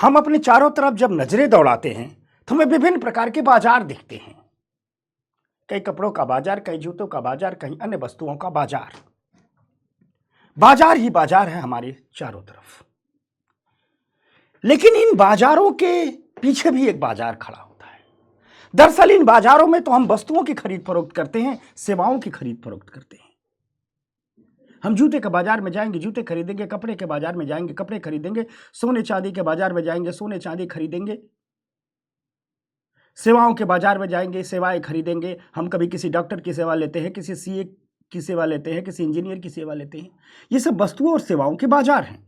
हम अपने चारों तरफ जब नजरें दौड़ाते हैं तो हमें विभिन्न प्रकार के बाजार दिखते हैं। कई कपड़ों का बाजार, कई जूतों का बाजार, कहीं अन्य वस्तुओं का बाजार। बाजार ही बाजार है हमारे चारों तरफ। लेकिन इन बाजारों के पीछे भी एक बाजार खड़ा होता है। दरअसल इन बाजारों में तो हम वस्तुओं की खरीद फरोख्त करते हैं, सेवाओं की खरीद फरोख्त करते हैं। हम जूते के बाजार में जाएंगे, जूते खरीदेंगे, कपड़े के बाजार में जाएंगे, कपड़े खरीदेंगे, सोने चांदी के बाजार में जाएंगे, सोने चांदी खरीदेंगे, सेवाओं के बाजार में जाएंगे, सेवाएं खरीदेंगे। हम कभी किसी डॉक्टर की सेवा लेते हैं, किसी सीए की सेवा लेते हैं, किसी इंजीनियर की सेवा लेते हैं। ये सब वस्तुओं और सेवाओं के बाजार हैं।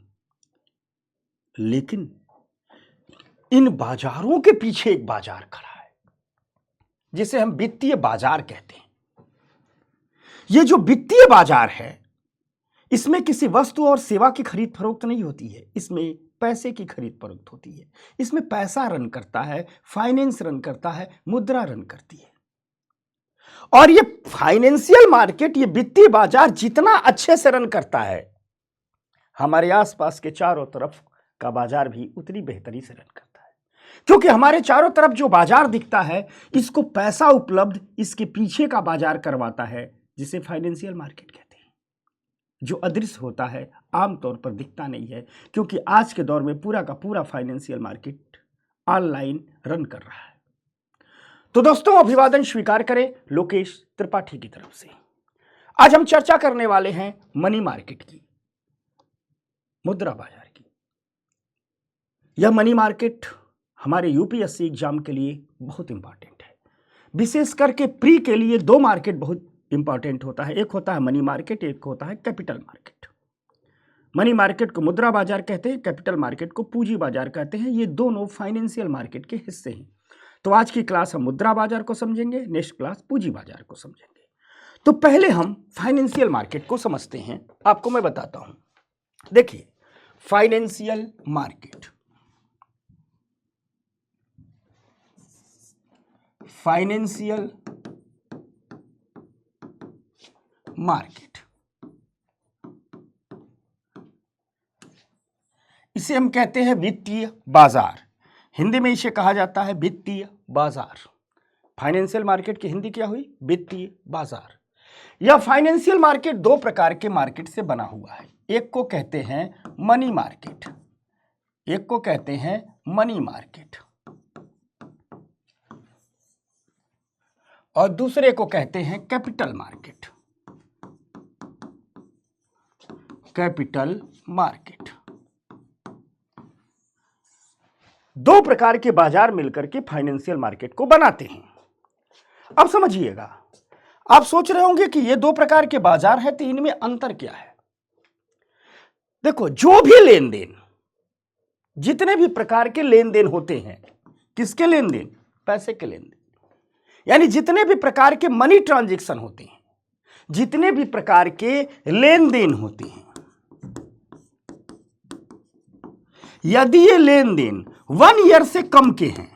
लेकिन इन बाजारों के पीछे एक बाजार खड़ा है जिसे हम वित्तीय बाजार कहते हैं। ये जो वित्तीय बाजार है, इसमें किसी वस्तु और सेवा की खरीद फरोख्त नहीं होती है, इसमें पैसे की खरीद फरोख्त होती है। इसमें पैसा रन करता है, फाइनेंस रन करता है, मुद्रा रन करती है। और ये फाइनेंशियल मार्केट, ये वित्तीय बाजार जितना अच्छे से रन करता है, हमारे आसपास के चारों तरफ का बाजार भी उतनी बेहतरी से रन करता है। क्योंकि हमारे चारों तरफ जो बाजार दिखता है, इसको पैसा उपलब्ध इसके पीछे का बाजार करवाता है, जिसे फाइनेंशियल मार्केट कहते हैं। जो अदृश्य होता है, आमतौर पर दिखता नहीं है, क्योंकि आज के दौर में पूरा का पूरा फाइनेंशियल मार्केट ऑनलाइन रन कर रहा है। तो दोस्तों, अभिवादन स्वीकार करें लोकेश त्रिपाठी की तरफ से। आज हम चर्चा करने वाले हैं मनी मार्केट की, मुद्रा बाजार की। यह मनी मार्केट हमारे यूपीएससी एग्जाम के लिए बहुत इंपॉर्टेंट है। विशेष करके प्री के लिए दो मार्केट बहुत इंपॉर्टेंट होता है। एक होता है मनी मार्केट, एक होता है कैपिटल मार्केट। मनी मार्केट को मुद्रा बाजार कहते हैं, कैपिटल मार्केट को पूंजी बाजार कहते हैं। ये दोनों फाइनेंशियल मार्केट के हिस्से हैं। तो आज की क्लास हम मुद्रा बाजार को समझेंगे, नेक्स्ट क्लास पूंजी बाजार को समझेंगे। तो पहले हम फाइनेंशियल मार्केट को समझते हैं। आपको मैं बताता हूं। देखिए, फाइनेंशियल मार्केट, फाइनेंशियल मार्केट, इसे हम कहते हैं वित्तीय बाजार। हिंदी में इसे कहा जाता है वित्तीय बाजार। फाइनेंशियल मार्केट की हिंदी क्या हुई? वित्तीय बाजार। यह फाइनेंशियल मार्केट दो प्रकार के मार्केट से बना हुआ है। एक को कहते हैं मनी मार्केट, एक को कहते हैं मनी मार्केट, और दूसरे को कहते हैं कैपिटल मार्केट, कैपिटल मार्केट। दो प्रकार के बाजार मिलकर के फाइनेंशियल मार्केट को बनाते हैं। अब समझिएगा, आप सोच रहे होंगे कि ये दो प्रकार के बाजार हैं, तो इनमें अंतर क्या है? देखो, जो भी लेन देन, जितने भी प्रकार के लेन देन होते हैं, किसके लेन देन? पैसे के लेन देन। यानी जितने भी प्रकार के मनी ट्रांजैक्शन होते हैं, जितने भी प्रकार के लेन देन होते हैं, यदि ये लेन देन 1 ईयर से कम के हैं,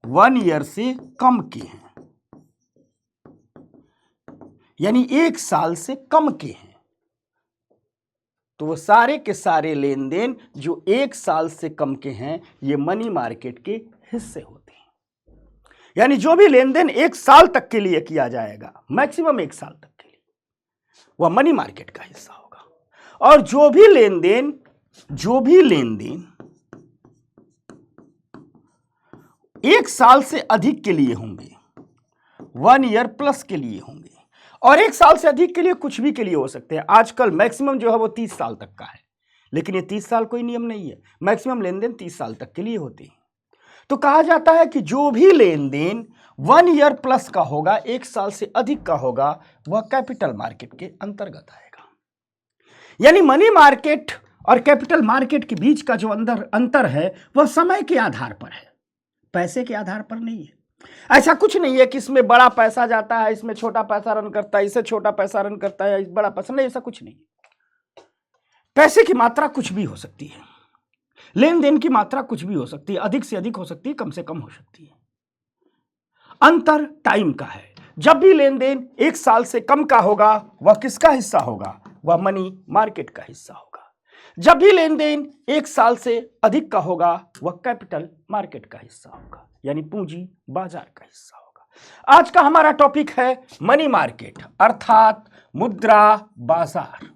1 ईयर से कम के हैं, यानी 1 साल से कम के हैं, तो वो सारे के सारे लेन देन जो 1 साल से कम के हैं, ये मनी मार्केट के हिस्से होते हैं। यानी जो भी लेन देन 1 साल तक के लिए किया जाएगा, मैक्सिमम 1 साल तक के लिए, वह मनी मार्केट का हिस्सा होगा। और जो भी लेन देन 1 साल से अधिक के लिए होंगे, 1 ईयर प्लस के लिए होंगे, और 1 साल से अधिक के लिए कुछ भी के लिए हो सकते हैं। आजकल मैक्सिमम जो है वो 30 साल तक का है, लेकिन ये 30 साल कोई नियम नहीं है। मैक्सिमम लेन देन 30 साल तक के लिए होते हैं। तो कहा जाता है कि जो भी लेन देन 1 ईयर प्लस का होगा, 1 साल से अधिक का होगा, वह कैपिटल मार्केट के अंतर्गत आएगा। यानी मनी मार्केट और कैपिटल मार्केट के बीच का जो अंतर है, वह समय के आधार पर है, पैसे के आधार पर नहीं है। ऐसा कुछ नहीं है कि इसमें बड़ा पैसा जाता है, इसमें छोटा पैसा रन करता है, इससे छोटा पैसा रन करता है, बड़ा पैसा नहीं, ऐसा कुछ नहीं। पैसे की मात्रा कुछ भी हो सकती है, लेन देन की मात्रा कुछ भी हो सकती है, अधिक से अधिक हो सकती है, कम से कम हो सकती है। अंतर टाइम का है। जब भी लेन देन 1 साल से कम का होगा, वह किसका हिस्सा होगा? वह मनी मार्केट का हिस्सा होगा। जब भी लेन देन 1 साल से अधिक का होगा वह कैपिटल मार्केट का हिस्सा होगा, यानी पूंजी बाजार का हिस्सा होगा। आज का हमारा टॉपिक है मनी मार्केट अर्थात मुद्रा बाजार।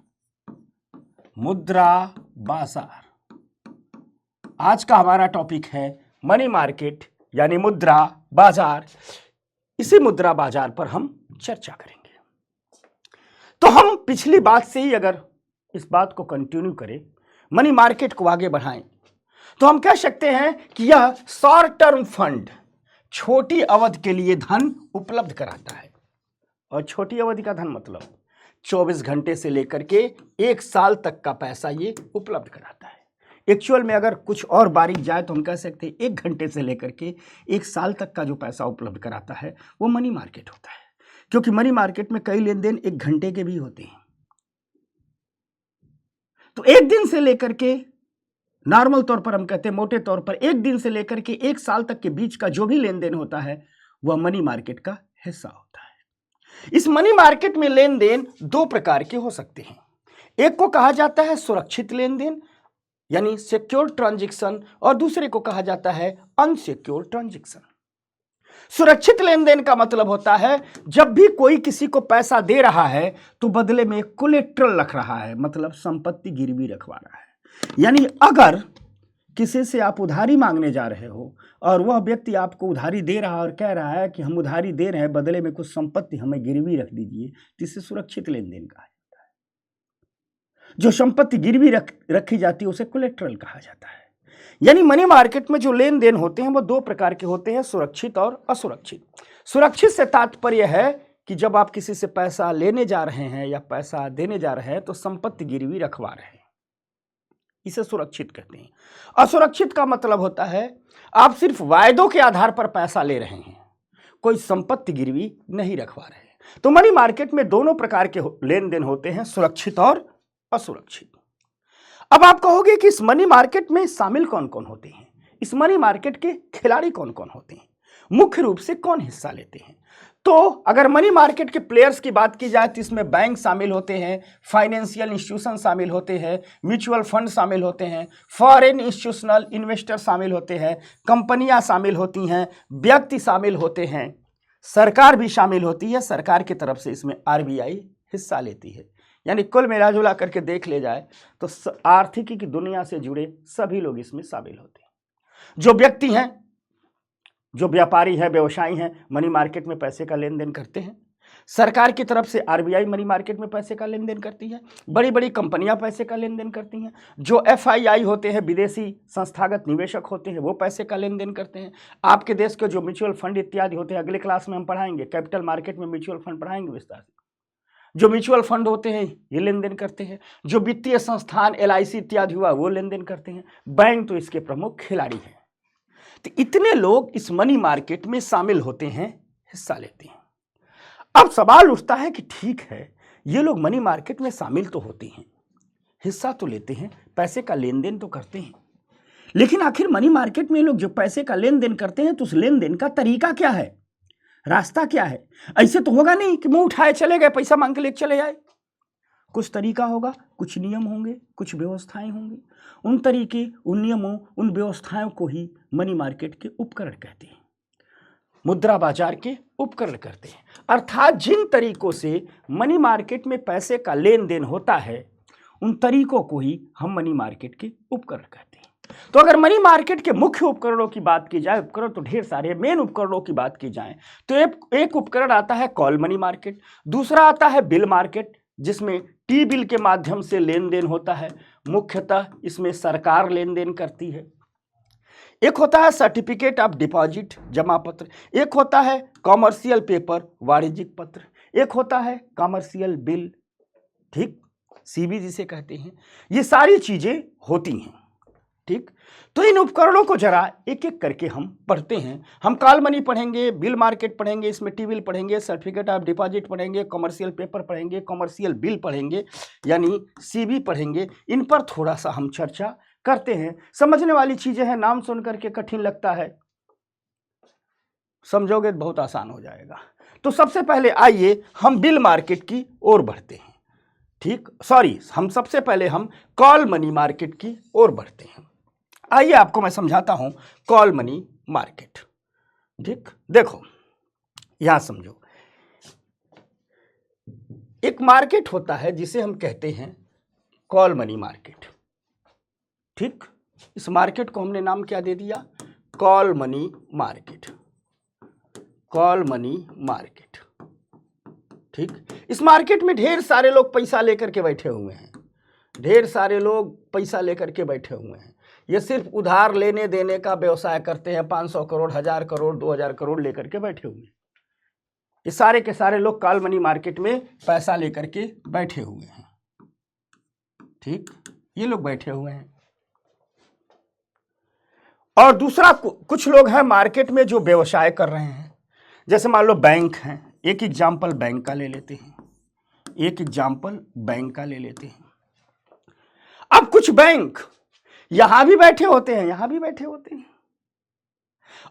मुद्रा बाजार आज का हमारा टॉपिक है मनी मार्केट यानी मुद्रा बाजार। इसी मुद्रा बाजार पर हम चर्चा करेंगे। तो हम पिछली बात से ही अगर इस बात को कंटिन्यू करें, मनी मार्केट को आगे बढ़ाएं, तो हम कह सकते हैं कि यह शॉर्ट टर्म फंड छोटी अवधि के लिए धन उपलब्ध कराता है। और छोटी अवधि का धन मतलब 24 घंटे से लेकर के 1 साल तक का पैसा ये उपलब्ध कराता है। एक्चुअल में अगर कुछ और बारीक जाए तो हम कह सकते हैं 1 घंटे से लेकर के 1 साल तक का जो पैसा उपलब्ध कराता है वो मनी मार्केट होता है, क्योंकि मनी मार्केट में कई लेन देन 1 घंटे के भी होते हैं। तो 1 दिन से लेकर के नॉर्मल तौर पर हम कहते हैं मोटे तौर पर 1 दिन से लेकर के 1 साल तक के बीच का जो भी लेन देन होता है वह मनी मार्केट का हिस्सा होता है। इस मनी मार्केट में लेन देन 2 प्रकार के हो सकते हैं। एक को कहा जाता है सुरक्षित लेन देन यानी सिक्योर ट्रांजैक्शन, और दूसरे को कहा जाता है अनसिक्योर ट्रांजैक्शन। सुरक्षित लेन देन का मतलब होता है जब भी कोई किसी को पैसा दे रहा है तो बदले में कोलेट्रल रख रहा है, मतलब संपत्ति गिरवी रखवा रहा है। यानी अगर किसी से आप उधारी मांगने जा रहे हो और वह व्यक्ति आपको उधारी दे रहा है और कह रहा है कि हम उधारी दे रहे हैं, बदले में कुछ संपत्ति हमें गिरवी रख दीजिए, तो इसे सुरक्षित लेन देन कहा जाता है। जो संपत्ति गिरवी रखी जाती है उसे कोलेट्रल कहा जाता है। यानी मनी मार्केट में जो लेन देन होते हैं वो 2 प्रकार के होते हैं, सुरक्षित और असुरक्षित। सुरक्षित से तात्पर्य है कि जब आप किसी से पैसा लेने जा रहे हैं या पैसा देने जा रहे हैं तो संपत्ति गिरवी रखवा रहे हैं, इसे सुरक्षित कहते हैं। असुरक्षित का मतलब होता है आप सिर्फ वायदों के आधार पर पैसा ले रहे हैं, कोई संपत्ति गिरवी नहीं रखवा रहे हैं। तो मनी मार्केट में दोनों प्रकार के लेन देन होते हैं, सुरक्षित और असुरक्षित। अब आप कहोगे कि इस मनी मार्केट में शामिल कौन कौन होते हैं, इस मनी मार्केट के खिलाड़ी कौन कौन होते हैं, मुख्य रूप से कौन हिस्सा लेते हैं। तो अगर मनी मार्केट के प्लेयर्स की बात की जाए तो इसमें बैंक शामिल होते हैं, फाइनेंशियल इंस्टीट्यूशन शामिल होते हैं, म्यूचुअल फंड शामिल होते हैं, फॉरेन इंस्टीट्यूशनल इन्वेस्टर शामिल होते हैं, कंपनियां शामिल होती हैं, व्यक्ति शामिल होते हैं, सरकार भी शामिल होती है। सरकार की तरफ से इसमें RBI हिस्सा लेती है। यानी कुल मिलाजुला करके देख ले जाए तो आर्थिकी की दुनिया से जुड़े सभी लोग इसमें शामिल होते हैं। जो व्यक्ति हैं, जो व्यापारी हैं, व्यवसायी हैं, मनी मार्केट में पैसे का लेन देन करते हैं। सरकार की तरफ से RBI मनी मार्केट में पैसे का लेन देन करती है। बड़ी बड़ी कंपनियां पैसे का लेन देन करती हैं। जो FII होते हैं, विदेशी संस्थागत निवेशक होते हैं, वो पैसे का लेन देन करते हैं। आपके देश के जो म्यूचुअल फंड इत्यादि होते हैं, अगले क्लास में हम पढ़ाएंगे, कैपिटल मार्केट में म्यूचुअल फंड पढ़ाएंगे विस्तार से। जो म्यूचुअल फंड होते हैं ये लेन देन करते हैं। जो वित्तीय संस्थान LIC इत्यादि हुआ वो लेन देन करते हैं। बैंक तो इसके प्रमुख खिलाड़ी हैं। तो इतने लोग इस मनी मार्केट में शामिल होते हैं, हिस्सा लेते हैं। अब सवाल उठता है कि ठीक है, ये लोग मनी मार्केट में शामिल तो होते हैं, हिस्सा तो लेते हैं, पैसे का लेन देन तो करते हैं, लेकिन आखिर मनी मार्केट में लोग जो पैसे का लेन देन करते हैं तो उस लेन देन का तरीका क्या है, रास्ता क्या है? ऐसे तो होगा नहीं कि मुंह उठाए चले गए, पैसा मांग के लेके चले आए। कुछ तरीका होगा, कुछ नियम होंगे, कुछ व्यवस्थाएं होंगी। उन तरीके, उन नियमों, उन व्यवस्थाओं को ही मनी मार्केट के उपकरण कहते हैं, मुद्रा बाजार के उपकरण कहते हैं। अर्थात जिन तरीकों से मनी मार्केट में पैसे का लेन देन होता है उन तरीकों को ही हम मनी मार्केट के उपकरण कहते हैं। तो अगर मनी मार्केट के मुख्य उपकरणों की बात की जाए, उपकरण तो ढेर सारे, मेन उपकरणों की बात की जाए तो एक उपकरण आता है कॉल मनी मार्केट, दूसरा आता है बिल मार्केट जिसमें T बिल के माध्यम से लेन देन होता है। मुख्यतः इसमें सरकार लेन देन करती है। एक होता है सर्टिफिकेट ऑफ डिपॉजिट जमा पत्र, एक होता है कॉमर्शियल पेपर वाणिज्यिक पत्र, एक होता है कॉमर्शियल बिल, ठीक, CB जिसे कहते हैं। ये सारी चीजें होती हैं, ठीक। तो इन उपकरणों को जरा एक एक करके हम पढ़ते हैं। हम कॉल मनी पढ़ेंगे, बिल मार्केट पढ़ेंगे, इसमें T बिल पढ़ेंगे, सर्टिफिकेट ऑफ डिपॉजिट पढ़ेंगे, कॉमर्शियल पेपर पढ़ेंगे, कॉमर्शियल बिल पढ़ेंगे, यानी CB पढ़ेंगे। इन पर थोड़ा सा हम चर्चा करते हैं। समझने वाली चीजें हैं, नाम सुन करके कठिन लगता है, समझोगे तो बहुत आसान हो जाएगा। तो सबसे पहले आइए हम बिल मार्केट की ओर बढ़ते हैं। ठीक, सॉरी, हम सबसे पहले हम कॉल मनी मार्केट की ओर बढ़ते हैं। आइए आपको मैं समझाता हूं कॉल मनी मार्केट। ठीक, देखो यहां समझो, एक मार्केट होता है जिसे हम कहते हैं कॉल मनी मार्केट। ठीक, इस मार्केट को हमने नाम क्या दे दिया? Call money market. Call money market. ठीक, इस मार्केट में ढेर सारे लोग पैसा लेकर के बैठे हुए हैं। ढेर सारे लोग पैसा लेकर के बैठे हुए हैं। ये सिर्फ उधार लेने देने का व्यवसाय करते हैं। 500 करोड़, 1000 करोड़, 2000 करोड़ लेकर के बैठे हुए हैं। ये सारे के सारे लोग कॉल मनी मार्केट में पैसा लेकर के बैठे हुए हैं। ठीक, ये लोग बैठे हुए हैं। और दूसरा कुछ लोग हैं मार्केट में जो व्यवसाय कर रहे हैं। जैसे मान लो बैंक हैं, एक एग्जाम्पल बैंक का ले लेते हैं। एक एग्जाम्पल बैंक का ले लेते हैं। अब कुछ बैंक यहां भी बैठे होते हैं, यहां भी बैठे होते हैं,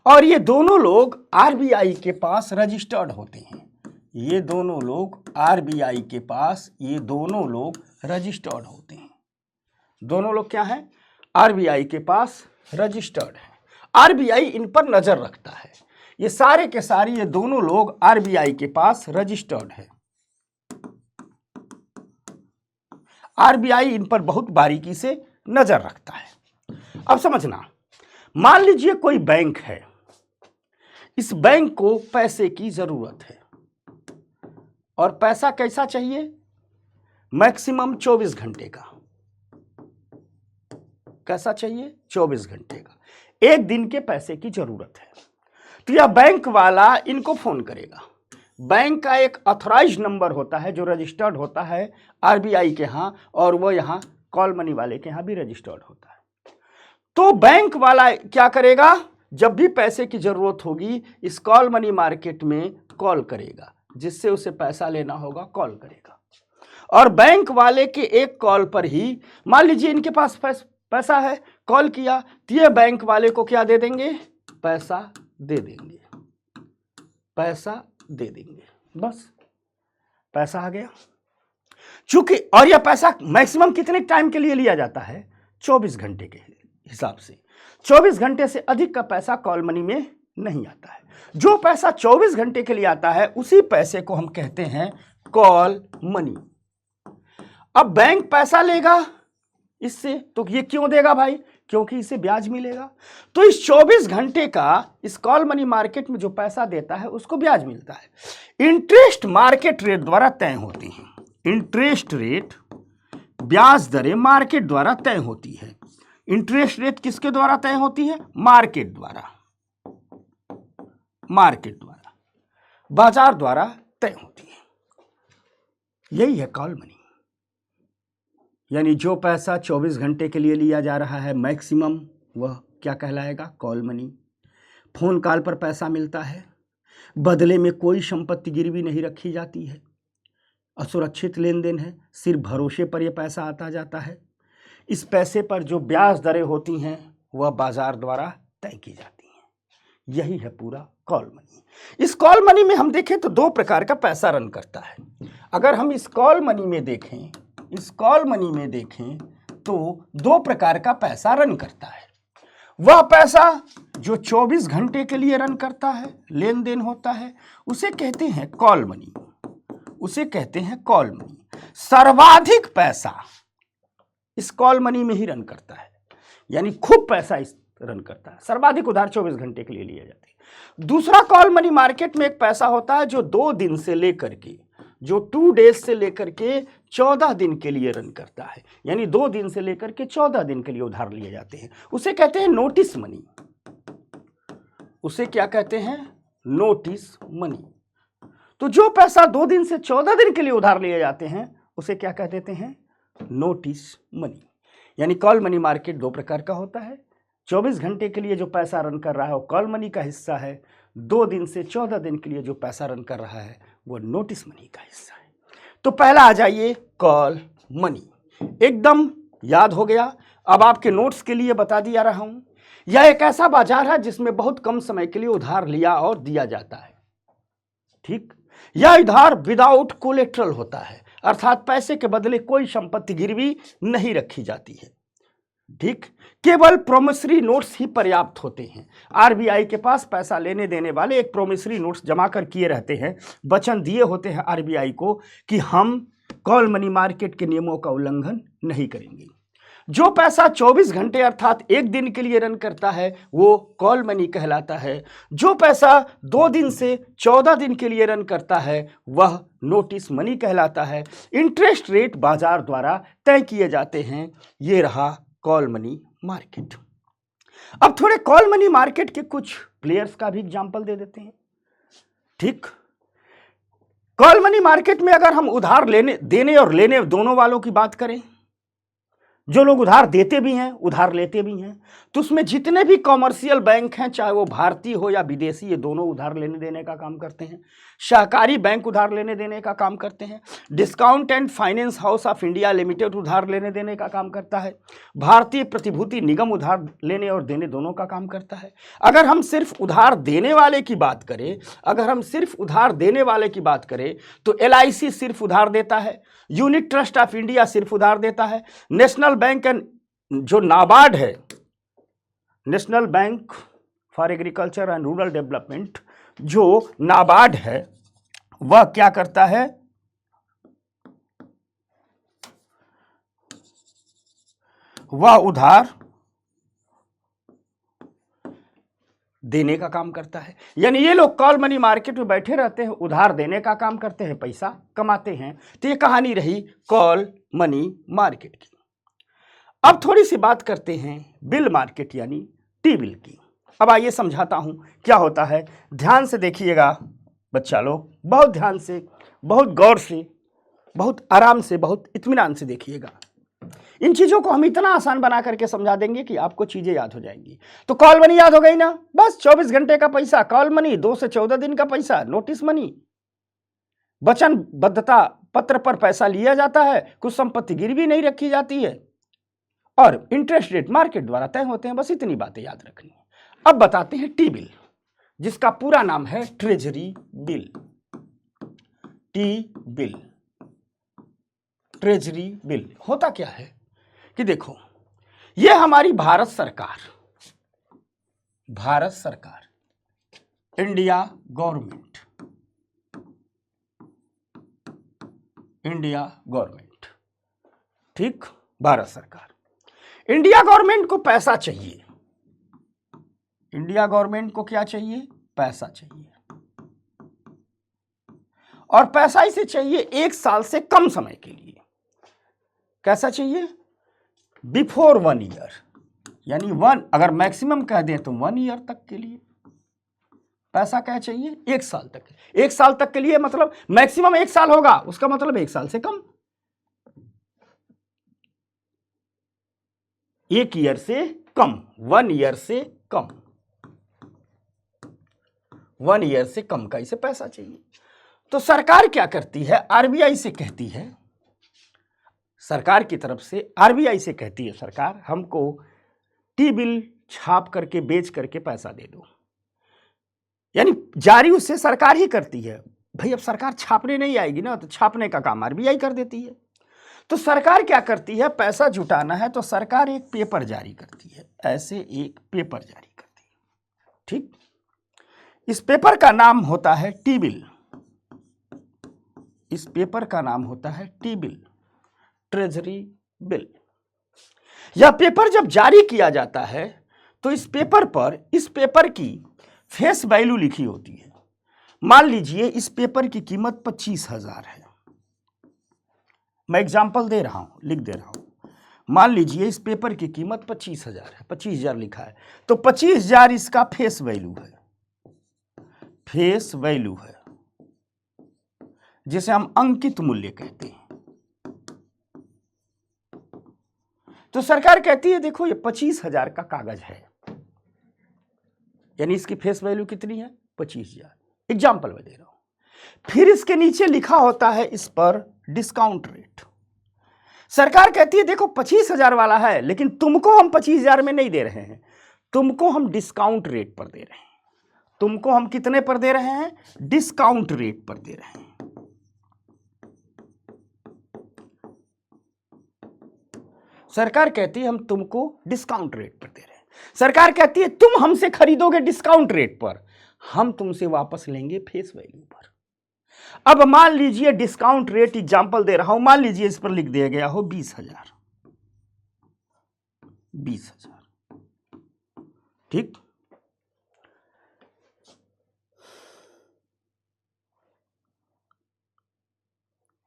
और ये दोनों लोग आरबीआई के पास रजिस्टर्ड होते हैं। ये दोनों लोग आरबीआई के पास, ये दोनों लोग रजिस्टर्ड होते हैं। दोनों लोग क्या हैं? आरबीआई के पास रजिस्टर्ड है। आरबीआई इन पर नजर रखता है। ये सारे के सारे ये दोनों लोग आरबीआई के पास रजिस्टर्ड है। आरबीआई इन पर बहुत बारीकी से नजर रखता है। अब समझना, मान लीजिए कोई बैंक है, इस बैंक को पैसे की जरूरत है, और पैसा कैसा चाहिए? मैक्सिमम 24 घंटे का। कैसा चाहिए? 24 घंटे का। एक दिन के पैसे की जरूरत है, तो यह बैंक वाला इनको फोन करेगा। बैंक का एक ऑथराइज्ड नंबर होता है जो रजिस्टर्ड होता है आरबीआई के यहाँ, और वो यहाँ कॉल मनी वाले के यहाँ भी रजिस्टर्ड होता है। तो बैंक वाला क्या करेगा? जब भी पैसे की जरूरत होगी इस कॉल मनी मार्केट में कॉल करेगा, जिससे उसे पैसा लेना होगा कॉल करेगा। और बैंक वाले के एक कॉल पर ही, मान लीजिए इनके पास पैसा है, कॉल किया, तो ये बैंक वाले को क्या दे देंगे? पैसा दे देंगे। पैसा दे देंगे, बस पैसा आ गया। चूंकि, और यह पैसा मैक्सिमम कितने टाइम के लिए लिया जाता है? 24 घंटे के हिसाब से। 24 घंटे से अधिक का पैसा कॉल मनी में नहीं आता है। जो पैसा 24 घंटे के लिए आता है उसी पैसे को हम कहते हैं कॉल मनी। अब बैंक पैसा लेगा इससे, तो ये क्यों देगा भाई? क्योंकि इसे ब्याज मिलेगा। तो इस 24 घंटे का इस कॉल मनी मार्केट में जो पैसा देता है उसको ब्याज मिलता है। इंटरेस्ट मार्केट रेट द्वारा तय होती हैं। इंटरेस्ट रेट, ब्याज दरें मार्केट द्वारा तय होती है। इंटरेस्ट रेट किसके द्वारा तय होती है? मार्केट द्वारा। मार्केट द्वारा, बाजार द्वारा तय होती है। यही है कॉल मनी। यानी जो पैसा 24 घंटे के लिए लिया जा रहा है मैक्सिमम, वह क्या कहलाएगा? Call money. फोन कॉल पर पैसा मिलता है, बदले में कोई संपत्ति गिरवी नहीं रखी जाती है, असुरक्षित लेन देन है, सिर्फ भरोसे पर यह पैसा आता जाता है। इस पैसे पर जो ब्याज दरें होती हैं वह बाजार द्वारा तय की जाती हैं। यही है पूरा कॉल मनी। इस कॉल मनी में हम देखें तो दो प्रकार का पैसा रन करता है। अगर हम इस कॉल मनी में देखें, इस कॉल मनी में देखें तो दो प्रकार का पैसा रन करता है। वह पैसा जो 24 घंटे के लिए रन करता है, लेन देन होता है, उसे कहते हैं कॉल मनी। उसे कहते हैं कॉल मनी। सर्वाधिक पैसा इस कॉल मनी में ही रन करता है, यानी खूब पैसा इस रन करता है। सर्वाधिक उधार 24 घंटे के लिए लिए जाते हैं। दूसरा कॉल मनी मार्केट में एक पैसा होता है जो 2 दिन से लेकर के, जो 2 डेज से लेकर के 14 दिन के लिए रन करता है, यानी 2 दिन से लेकर के 14 दिन के लिए उधार लिए जाते हैं। उसे कहते हैं नोटिस मनी। उसे क्या कहते हैं? Notice money. तो जो पैसा 2 दिन से 14 दिन के लिए उधार लिए जाते हैं उसे क्या कह देते हैं? Notice money. यानी कॉल मनी मार्केट 2 प्रकार का होता है। 24 घंटे के लिए जो पैसा रन कर रहा है वो कॉल मनी का हिस्सा है। 2 दिन से 14 दिन के लिए जो पैसा रन कर रहा है वो नोटिस मनी का हिस्सा है। तो पहला आ जाइए कॉल मनी। एकदम याद हो गया। अब आपके नोट्स के लिए बता दिया रहा हूं। यह एक ऐसा बाजार है जिसमें बहुत कम समय के लिए उधार लिया और दिया जाता है। ठीक, यह उधार विदाउट कोलेट्रल होता है, अर्थात पैसे के बदले कोई संपत्ति गिरवी नहीं रखी जाती है। ठीक, केवल प्रोमिसरी नोट्स ही पर्याप्त होते हैं। आरबीआई के पास पैसा लेने देने वाले एक प्रोमिसरी नोट्स जमा कर किए रहते हैं, वचन दिए होते हैं आरबीआई को कि हम कॉल मनी मार्केट के नियमों का उल्लंघन नहीं करेंगे। जो पैसा 24 घंटे अर्थात एक दिन के लिए रन करता है वो कॉल मनी कहलाता है। जो पैसा 2 दिन से 14 दिन के लिए रन करता है वह नोटिस मनी कहलाता है। इंटरेस्ट रेट बाजार द्वारा तय किए जाते हैं। ये रहा कॉल मनी मार्केट। अब थोड़े कॉल मनी मार्केट के कुछ प्लेयर्स का भी एग्जांपल दे देते हैं। ठीक, कॉल मनी मार्केट में अगर हम उधार देने और लेने दोनों वालों की बात करें, जो लोग उधार देते भी हैं उधार लेते भी हैं, तो उसमें जितने भी कॉमर्शियल बैंक हैं, चाहे वो भारतीय हो या विदेशी, ये दोनों उधार लेने देने का काम करते हैं। सहकारी बैंक उधार लेने देने का काम करते हैं। Discount and finance house of India limited उधार लेने देने का काम करता है। भारतीय प्रतिभूति निगम उधार लेने और देने दोनों का काम करता है। अगर हम सिर्फ उधार देने वाले की बात करें, तो LIC सिर्फ उधार देता है। यूनिट ट्रस्ट ऑफ इंडिया सिर्फ उधार देता है। नेशनल बैंक एंड जो नाबार्ड है, national bank for agriculture and rural development, जो नाबार्ड है, वह क्या करता है, वह उधार देने का काम करता है। यानी ये लोग कॉल मनी मार्केट में बैठे रहते हैं, उधार देने का काम करते हैं, पैसा कमाते हैं। तो ये कहानी रही कॉल मनी मार्केट की। अब थोड़ी सी बात करते हैं बिल मार्केट यानी टी बिल की। अब आइए समझाता हूं क्या होता है। ध्यान से देखिएगा बच्चा लोग, बहुत ध्यान से, बहुत गौर से, बहुत आराम से, बहुत इत्मीनान से देखिएगा। इन चीजों को हम इतना आसान बना करके समझा देंगे कि आपको चीजें याद हो जाएंगी। तो कॉल मनी याद हो गई ना, बस 24 घंटे का पैसा कॉल मनी, 2 से 14 दिन का पैसा नोटिस मनी। वचनबद्धता पत्र पर पैसा लिया जाता है, कुछ संपत्ति गिरवी नहीं रखी जाती है, और इंटरेस्ट रेट मार्केट द्वारा तय होते हैं। बस इतनी बातें याद रखनी है। अब बताते हैं टी बिल, जिसका पूरा नाम है treasury bill. T bill, treasury bill होता क्या है कि देखो, ये हमारी भारत सरकार, इंडिया गवर्नमेंट, ठीक, भारत सरकार, इंडिया गवर्नमेंट को पैसा चाहिए। इंडिया गवर्नमेंट को क्या चाहिए, पैसा चाहिए, और पैसा इसे चाहिए 1 साल से कम समय के लिए। कैसा चाहिए, बिफोर 1 ईयर, यानी अगर मैक्सिमम कह दें तो 1 ईयर तक के लिए पैसा क्या चाहिए, 1 साल तक। 1 साल तक के लिए मतलब मैक्सिमम 1 साल होगा, उसका मतलब 1 साल से कम, 1 ईयर से कम, 1 ईयर से कम, 1 ईयर से कम का इसे पैसा चाहिए। तो सरकार क्या करती है, आरबीआई से कहती है, सरकार की तरफ से आरबीआई से कहती है सरकार, हमको टी बिल छाप करके बेच करके पैसा दे दो। यानी जारी उससे सरकार ही करती है। भाई अब सरकार छापने नहीं आएगी ना, तो छापने का काम आरबीआई कर देती है। तो सरकार क्या करती है, पैसा जुटाना है तो सरकार एक पेपर जारी करती है, ऐसे एक पेपर जारी करती है। ठीक, इस पेपर का नाम होता है टी बिल। इस पेपर का नाम होता है टी बिल, ट्रेजरी बिल। यह पेपर जब जारी किया जाता है तो इस पेपर की फेस वैल्यू लिखी होती है। मान लीजिए इस पेपर की कीमत 25,000 है। मैं एग्जांपल दे रहा हूं, लिख दे रहा हूं। मान लीजिए इस पेपर की कीमत 25,000 है, 25,000 लिखा है, तो 25,000 इसका फेस वैल्यू है, फेस वैल्यू है, जिसे हम अंकित मूल्य कहते हैं। तो सरकार कहती है देखो ये 25,000 का कागज है, यानी इसकी फेस वैल्यू कितनी है, 25,000। एग्जाम्पल मैं दे रहा हूं। फिर इसके नीचे लिखा होता है इस पर डिस्काउंट रेट। सरकार कहती है देखो 25,000 वाला है, लेकिन तुमको हम 25,000 में नहीं दे रहे हैं, तुमको हम डिस्काउंट रेट पर दे रहे हैं। तुमको हम कितने पर दे रहे हैं, डिस्काउंट रेट पर दे रहे हैं। सरकार कहती है हम तुमको डिस्काउंट रेट पर दे रहे हैं। सरकार कहती है तुम हमसे खरीदोगे डिस्काउंट रेट पर, हम तुमसे वापस लेंगे फेस वैल्यू पर। अब मान लीजिए डिस्काउंट रेट एग्जांपल दे रहा हूं, मान लीजिए इस पर लिख दिया गया हो 20,000, 20,000, ठीक।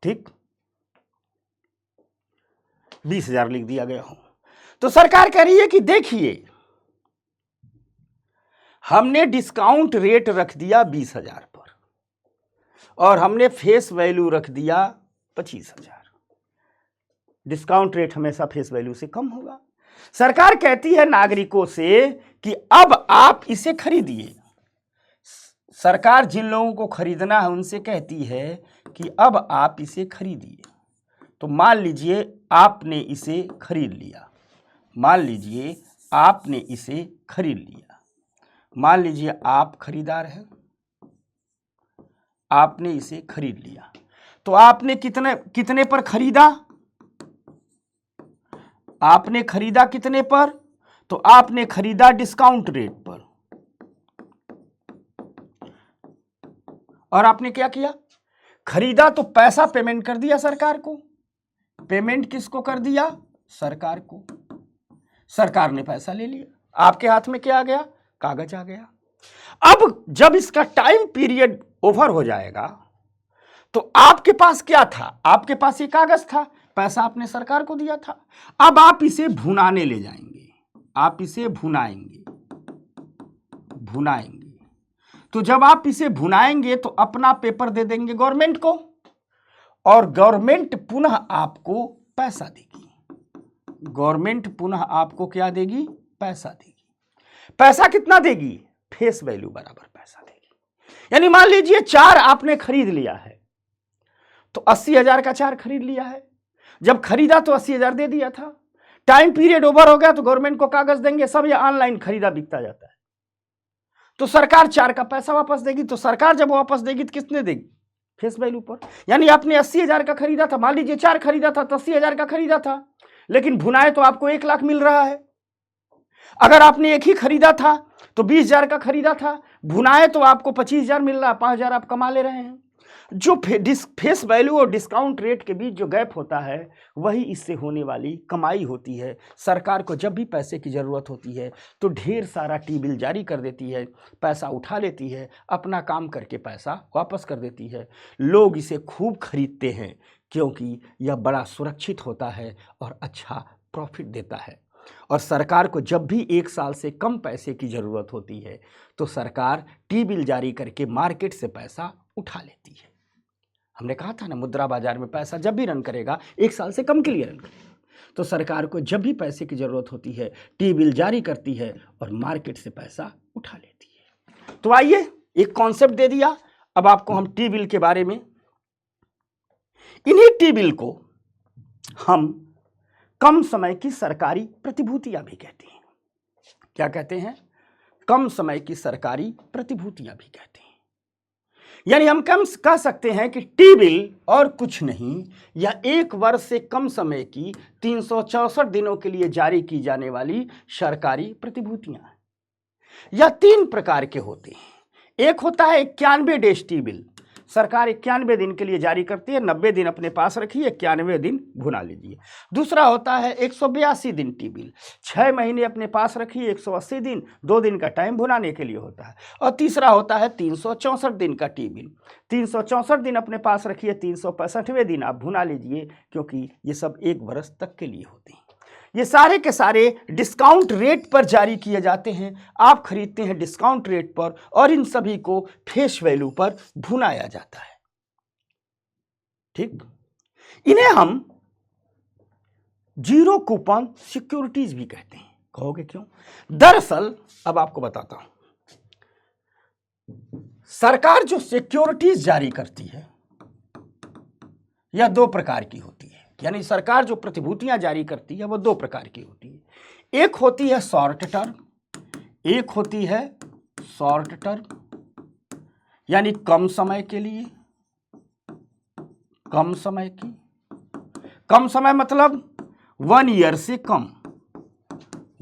ठीक, 20,000 लिख दिया गया हो। तो सरकार कह रही है कि देखिए हमने डिस्काउंट रेट रख दिया 20,000 पर और हमने फेस वैल्यू रख दिया 25,000। डिस्काउंट रेट हमेशा फेस वैल्यू से कम होगा। सरकार कहती है नागरिकों से कि अब आप इसे खरीदिए। सरकार जिन लोगों को खरीदना है उनसे कहती है कि अब आप इसे खरीदिए। तो मान लीजिए आपने इसे खरीद लिया, मान लीजिए आपने इसे खरीद लिया, मान लीजिए आप खरीदार हैं, आपने इसे खरीद लिया। तो आपने कितने पर खरीदा? आपने खरीदा कितने पर? तो आपने खरीदा डिस्काउंट रेट पर। और आपने क्या किया? खरीदा तो पैसा पेमेंट कर दिया सरकार को। पेमेंट किसको कर दिया? सरकार को। सरकार ने पैसा ले लिया, आपके हाथ में क्या आ गया? कागज आ गया। अब जब इसका टाइम पीरियड ओवर हो जाएगा तो आपके पास क्या था? आपके पास ये कागज था, पैसा आपने सरकार को दिया था। अब आप इसे भुनाने ले जाएंगे, आप इसे भुनाएंगे। तो जब आप इसे भुनाएंगे तो अपना पेपर दे देंगे गवर्नमेंट को और गवर्नमेंट पुनः आपको पैसा देगी। गवर्नमेंट पुनः आपको क्या देगी? पैसा देगी। पैसा कितना देगी? फेस वैल्यू बराबर पैसा देगी। यानी मान लीजिए 4 आपने खरीद लिया है तो 80,000 का 4 खरीद लिया है। जब खरीदा तो 80,000 दे दिया था, टाइम पीरियड ओवर हो गया तो गवर्नमेंट को कागज देंगे, सब ये ऑनलाइन खरीदा बिकता जाता है। तो सरकार 4 का पैसा वापस देगी। तो सरकार जब वापस देगी तो कितने देगी? फेस वैल्यू पर। यानी आपने 80,000 का खरीदा था, मान लीजिए 4 खरीदा था तो 80,000 का खरीदा था, लेकिन भुनाए तो आपको 1 लाख मिल रहा है। अगर आपने एक ही खरीदा था तो 20,000 का खरीदा था, भुनाए तो आपको 25,000 मिल रहा है, 5,000 आप कमा ले रहे हैं। जो फेस वैल्यू और डिस्काउंट रेट के बीच जो गैप होता है वही इससे होने वाली कमाई होती है। सरकार को जब भी पैसे की ज़रूरत होती है तो ढेर सारा टी बिल जारी कर देती है, पैसा उठा लेती है, अपना काम करके पैसा वापस कर देती है। लोग इसे खूब खरीदते हैं क्योंकि यह बड़ा सुरक्षित होता है और अच्छा प्रॉफिट देता है। और सरकार को जब भी 1 साल से कम पैसे की ज़रूरत होती है तो सरकार टी बिल जारी करके मार्केट से पैसा उठा लेती है। हमने कहा था ना, मुद्रा बाजार में पैसा जब भी रन करेगा 1 साल से कम के लिए रन करेगा। तो सरकार को जब भी पैसे की ज़रूरत होती है टी बिल जारी करती है और मार्केट से पैसा उठा लेती है। तो आइए एक कॉन्सेप्ट दे दिया, अब आपको हम टी बिल के बारे में। इन्हीं टी बिल को हम कम समय की सरकारी प्रतिभूतियां भी कहते हैं। क्या कहते हैं? कम समय की सरकारी प्रतिभूतियां भी कहते हैं। यानी हम कह सकते हैं कि टी बिल और कुछ नहीं, या 1 वर्ष से कम समय की 364 दिनों के लिए जारी की जाने वाली सरकारी प्रतिभूतियां हैं। यह 3 प्रकार के होते हैं। एक होता है 91 डेज टी बिल, सरकार 91 दिन के लिए जारी करती है, 90 दिन अपने पास रखिए, 91 दिन भुना लीजिए। दूसरा होता है 182 दिन टी बिल, 6 महीने अपने पास रखिए, 180 दिन, 2 दिन का टाइम भुनाने के लिए होता है। और तीसरा होता है 364 दिन का टी बिल, 364 दिन अपने पास रखिए, 365वें दिन आप भुना लीजिए, क्योंकि ये सब 1 वर्ष तक के लिए होते हैं। ये सारे के सारे डिस्काउंट रेट पर जारी किए जाते हैं। आप खरीदते हैं डिस्काउंट रेट पर और इन सभी को फेस वैल्यू पर भुनाया जाता है। ठीक, इन्हें हम जीरो कूपन सिक्योरिटीज भी कहते हैं। कहोगे क्यों? दरअसल अब आपको बताता हूं, सरकार जो सिक्योरिटीज जारी करती है यह 2 प्रकार की होती है। यानी सरकार जो प्रतिभूतियां जारी करती है वह 2 प्रकार की होती है। एक होती है शॉर्ट टर्म, एक होती है शॉर्ट टर्म यानी कम समय के लिए। कम समय की, कम समय मतलब 1 ईयर से कम,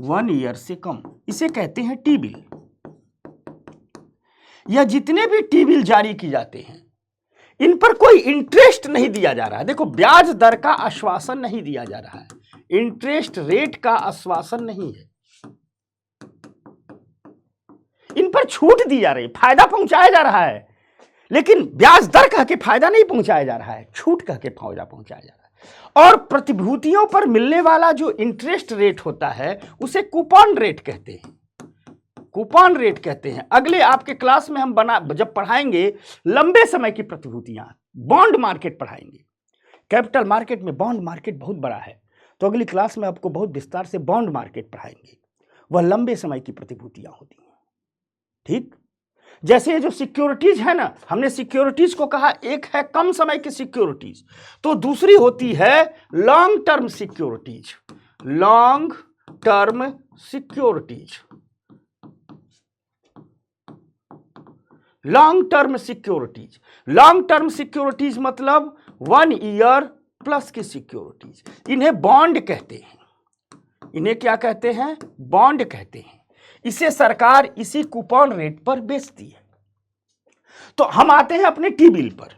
1 ईयर से कम, इसे कहते हैं टी बिल। या जितने भी टी बिल जारी की जाते हैं इन पर कोई इंटरेस्ट नहीं दिया जा रहा है। देखो, ब्याज दर का आश्वासन नहीं दिया जा रहा है, इंटरेस्ट रेट का आश्वासन नहीं है, इन पर छूट दी जा रही, फायदा पहुंचाया जा रहा है, लेकिन ब्याज दर कह के फायदा नहीं पहुंचाया जा रहा है, छूट कह के फायदा पहुंचाया जा रहा है। और प्रतिभूतियों पर मिलने वाला जो इंटरेस्ट रेट होता है उसे कूपन रेट कहते हैं, कूपन रेट कहते हैं। अगले आपके क्लास में हम जब पढ़ाएंगे लंबे समय की प्रतिभूतियां, बॉन्ड मार्केट पढ़ाएंगे। कैपिटल मार्केट में बॉन्ड मार्केट बहुत बड़ा है, तो अगली क्लास में आपको बहुत विस्तार से बॉन्ड मार्केट पढ़ाएंगे। वह लंबे समय की प्रतिभूतियां होती हैं, ठीक। जैसे ये जो सिक्योरिटीज है ना, हमने सिक्योरिटीज को कहा, एक है कम समय की सिक्योरिटीज, तो दूसरी होती है long term securities, long term securities, long term securities. Long term securities मतलब 1 ईयर प्लस की सिक्योरिटीज, इन्हें बॉन्ड कहते हैं। इन्हें क्या कहते हैं? बॉन्ड कहते हैं। इसे सरकार इसी कूपन रेट पर बेचती है। तो हम आते हैं अपने टी बिल पर।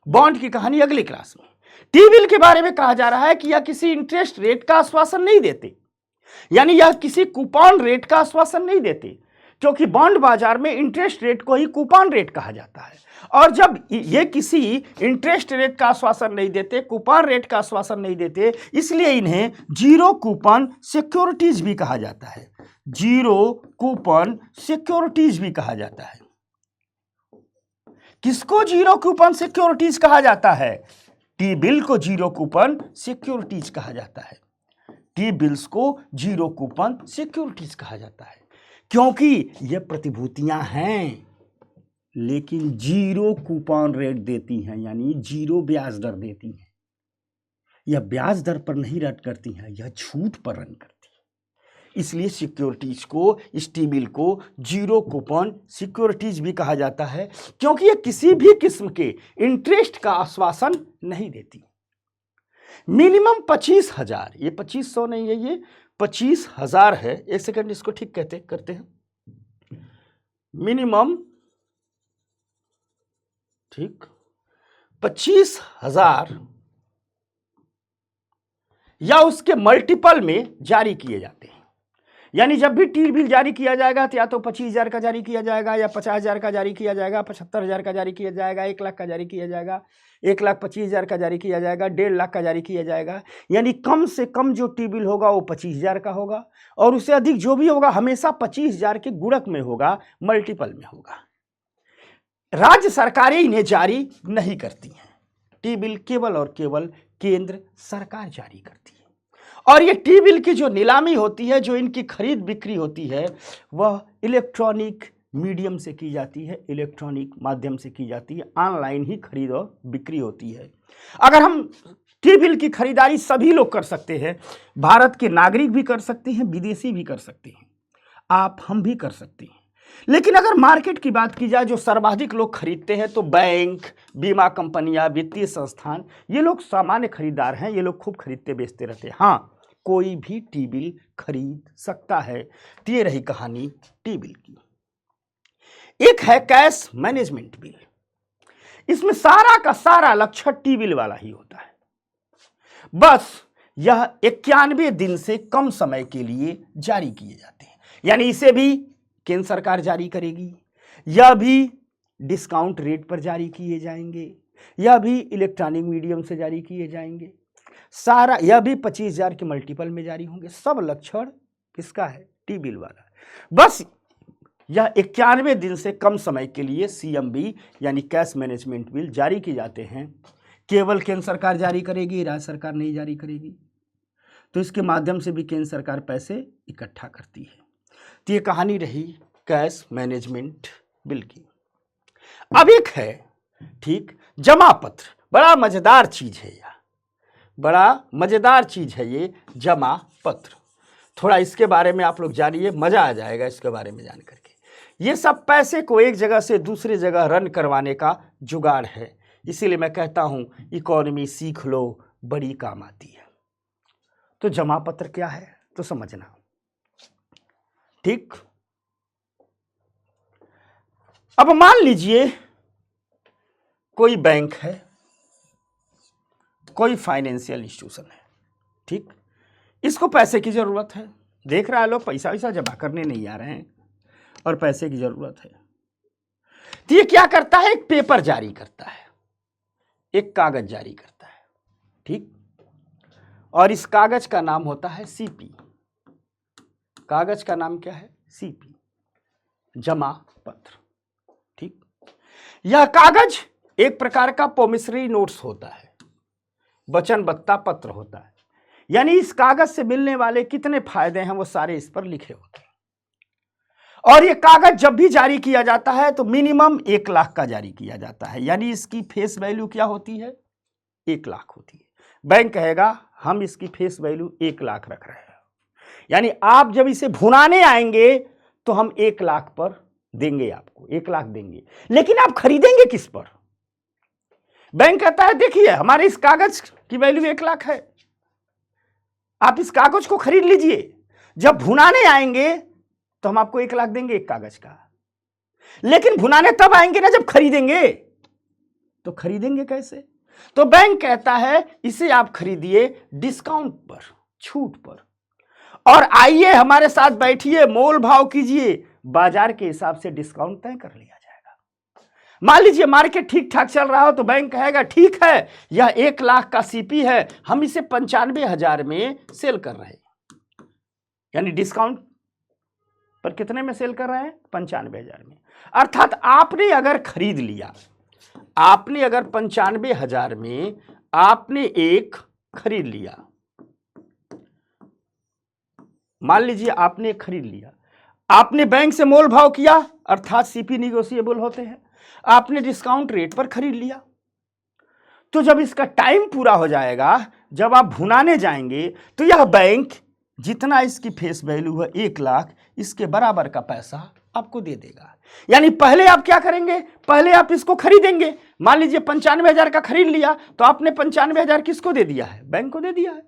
बॉन्ड की कहानी अगली क्लास में। टी बिल के बारे में कहा जा रहा है कि यह किसी इंटरेस्ट रेट का आश्वासन नहीं देते, यानी यह किसी कूपन रेट का आश्वासन नहीं देते, क्योंकि बॉन्ड बाजार में इंटरेस्ट रेट को ही कूपन रेट कहा जाता है। और जब ये किसी इंटरेस्ट रेट का आश्वासन नहीं देते, कूपन रेट का आश्वासन नहीं देते, इसलिए इन्हें जीरो कूपन सिक्योरिटीज भी कहा जाता है, जीरो कूपन सिक्योरिटीज भी कहा जाता है। किसको जीरो कूपन सिक्योरिटीज कहा जाता है? टी बिल को जीरो कूपन सिक्योरिटीज कहा जाता है। टी बिल्स को जीरो कूपन सिक्योरिटीज कहा जाता है, क्योंकि ये प्रतिभूतियां हैं लेकिन जीरो कूपन रेट देती हैं, यानी जीरो ब्याज दर देती हैं। यह ब्याज दर पर नहीं रन करती हैं, यह छूट पर रन करती है। इसलिए सिक्योरिटीज को, इस टी बिल को जीरो कूपन सिक्योरिटीज भी कहा जाता है, क्योंकि यह किसी भी किस्म के इंटरेस्ट का आश्वासन नहीं देती। मिनिमम 25,000, ये 2500 नहीं है, ये 25,000 है। एक सेकंड, इसको ठीक करते हैं। मिनिमम, ठीक, 25,000 या उसके मल्टीपल में जारी किए जाते हैं। यानी जब भी टी बिल जारी किया जाएगा तो या तो 25,000 का जारी किया जाएगा, या 50,000 का जारी किया जाएगा, 75,000 का जारी किया जाएगा, 1 लाख का जारी किया जाएगा, 1,25,000 का जारी किया जाएगा, 1.5 लाख का जारी किया जाएगा। यानी कम से कम जो टी बिल होगा वो 25,000 का होगा, और उससे अधिक जो भी होगा हमेशा 25,000 के गुणक में होगा, मल्टीपल में होगा। राज्य सरकारें इन्हें जारी नहीं करती हैं, टी बिल केवल और केवल केंद्र सरकार जारी करती है। और ये टी बिल की जो नीलामी होती है, जो इनकी खरीद बिक्री होती है, वह इलेक्ट्रॉनिक मीडियम से की जाती है, इलेक्ट्रॉनिक माध्यम से की जाती है, ऑनलाइन ही खरीद और बिक्री होती है। अगर हम टी बिल की खरीदारी सभी लोग कर सकते हैं, भारत के नागरिक भी कर सकते हैं, विदेशी भी कर सकते हैं, आप हम भी कर सकते हैं। लेकिन अगर मार्केट की बात की जाए, जो सर्वाधिक लोग खरीदते हैं, तो बैंक, बीमा कंपनियां, वित्तीय संस्थान, ये लोग सामान्य खरीदार हैं, ये लोग खूब खरीदते बेचते रहते हैं। हाँ, कोई भी टी बिल खरीद सकता है। तो ये रही कहानी टी बिल की। एक है कैश मैनेजमेंट बिल। इसमें सारा का सारा लक्ष्य टी बिल वाला ही होता है, बस यह 91 दिन से कम समय के लिए जारी किए जाते हैं। यानी इसे भी केंद्र सरकार जारी करेगी, यह भी डिस्काउंट रेट पर जारी किए जाएंगे, यह भी इलेक्ट्रॉनिक मीडियम से जारी किए जाएंगे, सारा यह भी 25,000 के मल्टीपल में जारी होंगे। सब लक्षण किसका है? टी बिल वाला। बस यह 91 दिन से कम समय के लिए सीएमबी यानी कैश मैनेजमेंट बिल जारी किए जाते हैं। केवल केंद्र सरकार जारी करेगी, राज्य सरकार नहीं जारी करेगी। तो इसके माध्यम से भी केंद्र सरकार पैसे इकट्ठा करती है। तो ये कहानी रही कैश मैनेजमेंट बिल की। अब एक है, ठीक, जमा पत्र। बड़ा मजेदार चीज है यह, बड़ा मजेदार चीज है ये जमा पत्र। थोड़ा इसके बारे में आप लोग जानिए, मजा आ जाएगा इसके बारे में जान करके। ये सब पैसे को एक जगह से दूसरी जगह रन करवाने का जुगाड़ है। इसीलिए मैं कहता हूं इकोनॉमी सीख लो, बड़ी काम आती है। तो जमा पत्र क्या है तो समझना। ठीक, अब मान लीजिए कोई बैंक है, कोई फाइनेंशियल इंस्टीट्यूशन है, ठीक, इसको पैसे की जरूरत है, देख रहा है लोग पैसा वैसा जमा करने नहीं आ रहे हैं और पैसे की जरूरत है, तो ये क्या करता है, एक पेपर जारी करता है, एक कागज जारी करता है, ठीक, और इस कागज का नाम होता है सीपी। कागज का नाम क्या है, सीपी, जमा पत्र। ठीक, यह कागज एक प्रकार का प्रोमिसरी नोट्स होता है, वचनबद्धता पत्र होता है, यानी इस कागज से मिलने वाले कितने फायदे हैं वो सारे इस पर लिखे होते हैं। और ये कागज जब भी जारी किया जाता है तो मिनिमम 1 लाख का जारी किया जाता है, यानी इसकी फेस वैल्यू क्या होती है, 1 लाख होती है। बैंक कहेगा हम इसकी फेस वैल्यू 1 लाख रख रहे हैं, यानी आप जब इसे भुनाने आएंगे तो हम 1 लाख पर देंगे, आपको 1 लाख देंगे, लेकिन आप खरीदेंगे किस पर। बैंक कहता है देखिए हमारे इस कागज की वैल्यू 1 लाख है, आप इस कागज को खरीद लीजिए, जब भुनाने आएंगे तो हम आपको 1 लाख देंगे एक कागज का, लेकिन भुनाने तब आएंगे ना जब खरीदेंगे, तो खरीदेंगे कैसे। तो बैंक कहता है इसे आप खरीदिए डिस्काउंट पर, छूट पर, और आइए हमारे साथ बैठिए, मोल भाव कीजिए, बाजार के हिसाब से डिस्काउंट तय कर लिया जाएगा। मान लीजिए मार्केट ठीक ठाक चल रहा हो तो बैंक कहेगा ठीक है यह 1 लाख का सीपी है, हम इसे 95,000 में सेल कर रहे हैं, यानी डिस्काउंट पर कितने में सेल कर रहे हैं, 95,000 में। अर्थात आपने अगर खरीद लिया, आपने अगर 95,000 में आपने एक खरीद लिया, मान लीजिए आपने एक खरीद लिया, आपने बैंक से मोल भाव किया, अर्थात सीपी निगोशिएबल होते हैं, आपने डिस्काउंट रेट पर खरीद लिया, तो जब इसका टाइम पूरा हो जाएगा, जब आप भुनाने जाएंगे तो यह बैंक जितना इसकी फेस वैल्यू है 1 लाख, इसके बराबर का पैसा आपको दे देगा। यानी पहले आप क्या करेंगे, पहले आप इसको खरीदेंगे, मान लीजिए 95,000 का खरीद लिया, तो आपने 95,000 किसको दे दिया है, बैंक को दे दिया है,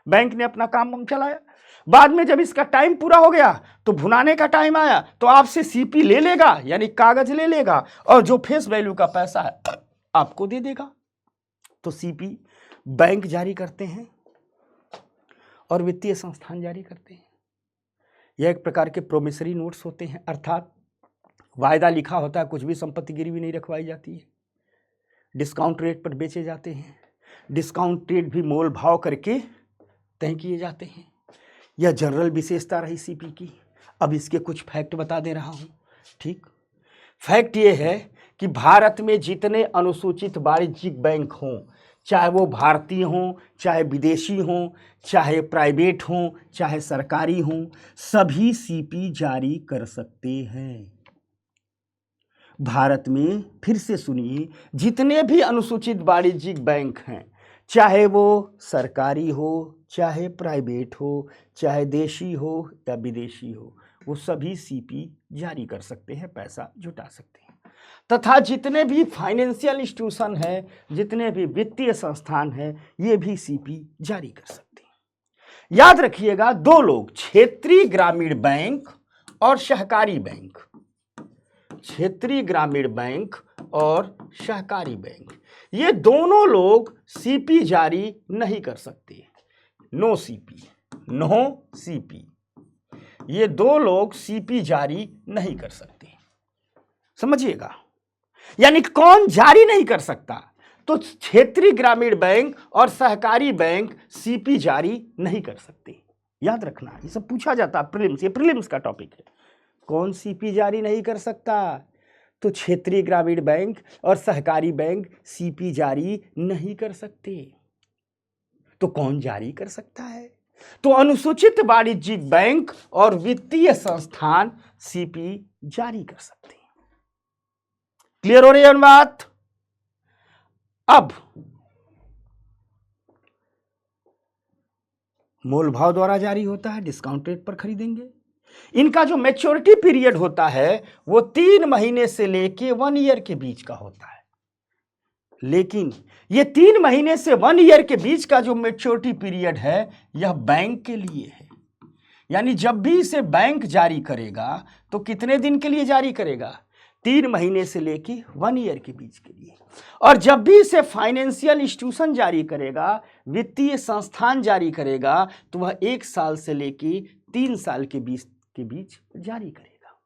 बैंक ने अपना काम चलाया। बाद में जब इसका टाइम पूरा हो गया तो भुनाने का टाइम आया तो आपसे सीपी ले लेगा, यानी कागज ले लेगा, और जो फेस वैल्यू का पैसा है आपको दे देगा। तो सीपी बैंक जारी करते हैं और वित्तीय संस्थान जारी करते हैं। यह एक प्रकार के प्रोमिसरी नोट्स होते हैं, अर्थात वायदा लिखा होता है, कुछ भी संपत्ति गिरवी नहीं रखवाई जाती है, डिस्काउंट रेट पर बेचे जाते हैं, डिस्काउंट रेट भी मोल भाव करके तय किए जाते हैं। यह जनरल विशेषता रही सीपी की। अब इसके कुछ फैक्ट बता दे रहा हूँ। ठीक, फैक्ट ये है कि भारत में जितने अनुसूचित वाणिज्यिक बैंक हों, चाहे वो भारतीय हों, चाहे विदेशी हों, चाहे प्राइवेट हों, चाहे सरकारी हों, सभी सीपी जारी कर सकते हैं। भारत में, फिर से सुनिए, जितने भी अनुसूचित वाणिज्यिक बैंक हैं, चाहे वो सरकारी हो, चाहे प्राइवेट हो, चाहे देशी हो या विदेशी हो, वो सभी सीपी जारी कर सकते हैं, पैसा जुटा सकते हैं। तथा जितने भी फाइनेंशियल इंस्टीट्यूशन हैं, जितने भी वित्तीय संस्थान हैं, ये भी सीपी जारी कर सकते हैं। याद रखिएगा, 2 लोग, क्षेत्रीय ग्रामीण बैंक और सहकारी बैंक, क्षेत्रीय ग्रामीण बैंक और सहकारी बैंक, ये दोनों लोग सीपी जारी नहीं कर सकते। नो सीपी, नो सीपी, ये 2 लोग सीपी जारी नहीं कर सकते। समझिएगा, यानी कौन जारी नहीं कर सकता, तो क्षेत्रीय ग्रामीण बैंक और सहकारी बैंक सीपी जारी नहीं कर सकते। याद रखना, ये सब पूछा जाता है प्रीलिम्स, ये प्रीलिम्स का टॉपिक है। कौन सीपी जारी नहीं कर सकता, तो क्षेत्रीय ग्रामीण बैंक और सहकारी बैंक सीपी जारी नहीं कर सकते। तो कौन जारी कर सकता है, तो अनुसूचित वाणिज्यिक बैंक और वित्तीय संस्थान सीपी जारी कर सकते हैं। क्लियर हो रही है बात। अब मोल भाव द्वारा जारी होता है, डिस्काउंट रेट पर खरीदेंगे। इनका जो मैच्योरिटी पीरियड होता है वो 3 महीने से लेके 1 ईयर के बीच का होता है। लेकिन ये 3 महीने से 1 ईयर के बीच का जो मैच्योरिटी पीरियड है यह बैंक के लिए है। यानी जब भी इसे बैंक जारी करेगा तो कितने दिन के लिए जारी करेगा? 3 महीने से लेके 1 ईयर के बीच के लिए। और जब भी इसे फाइनेंशियल इंस्टीट्यूशन जारी करेगा, वित्तीय संस्थान जारी करेगा, तो वह 1 साल से लेके 3 साल के बीच जारी करेगा।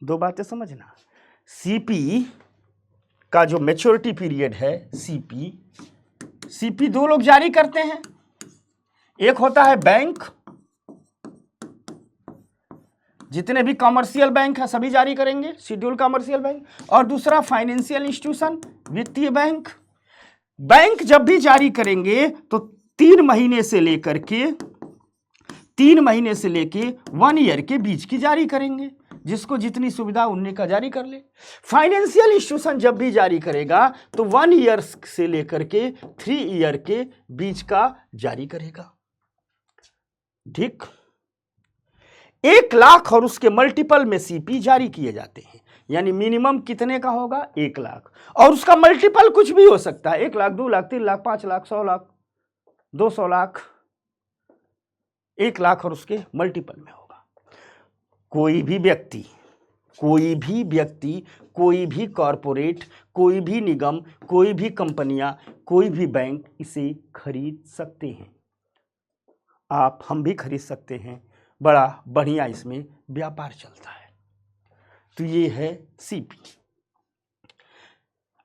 2 बातें समझना। सीपी का जो मैच्योरिटी पीरियड है, सीपी 2 लोग जारी करते हैं। एक होता है बैंक, जितने भी कमर्शियल बैंक है सभी जारी करेंगे, शेड्यूल कमर्शियल बैंक। और दूसरा फाइनेंशियल इंस्टीट्यूशन, वित्तीय बैंक। बैंक जब भी जारी करेंगे तो 3 महीने से लेके 1 ईयर के बीच की जारी करेंगे। जिसको जितनी सुविधा उन्हीं का जारी कर ले। फाइनेंशियल इंस्टीट्यूशन जब भी जारी करेगा तो 1 ईयर से लेकर के 3 ईयर के बीच का जारी करेगा। ठीक, 1 लाख और उसके मल्टीपल में सीपी जारी किए जाते हैं। यानी मिनिमम कितने का होगा? 1 लाख, और उसका मल्टीपल कुछ भी हो सकता है। 1 लाख, 2 लाख, 3 लाख, 5 लाख, 100 लाख, 200 लाख, 1 लाख और उसके मल्टीपल में होगा। कोई भी व्यक्ति, कोई भी कॉरपोरेट, कोई भी निगम, कोई भी कंपनियां, कोई भी बैंक इसे खरीद सकते हैं। आप, हम भी खरीद सकते हैं। बड़ा बढ़िया इसमें व्यापार चलता है। तो ये है सीपी।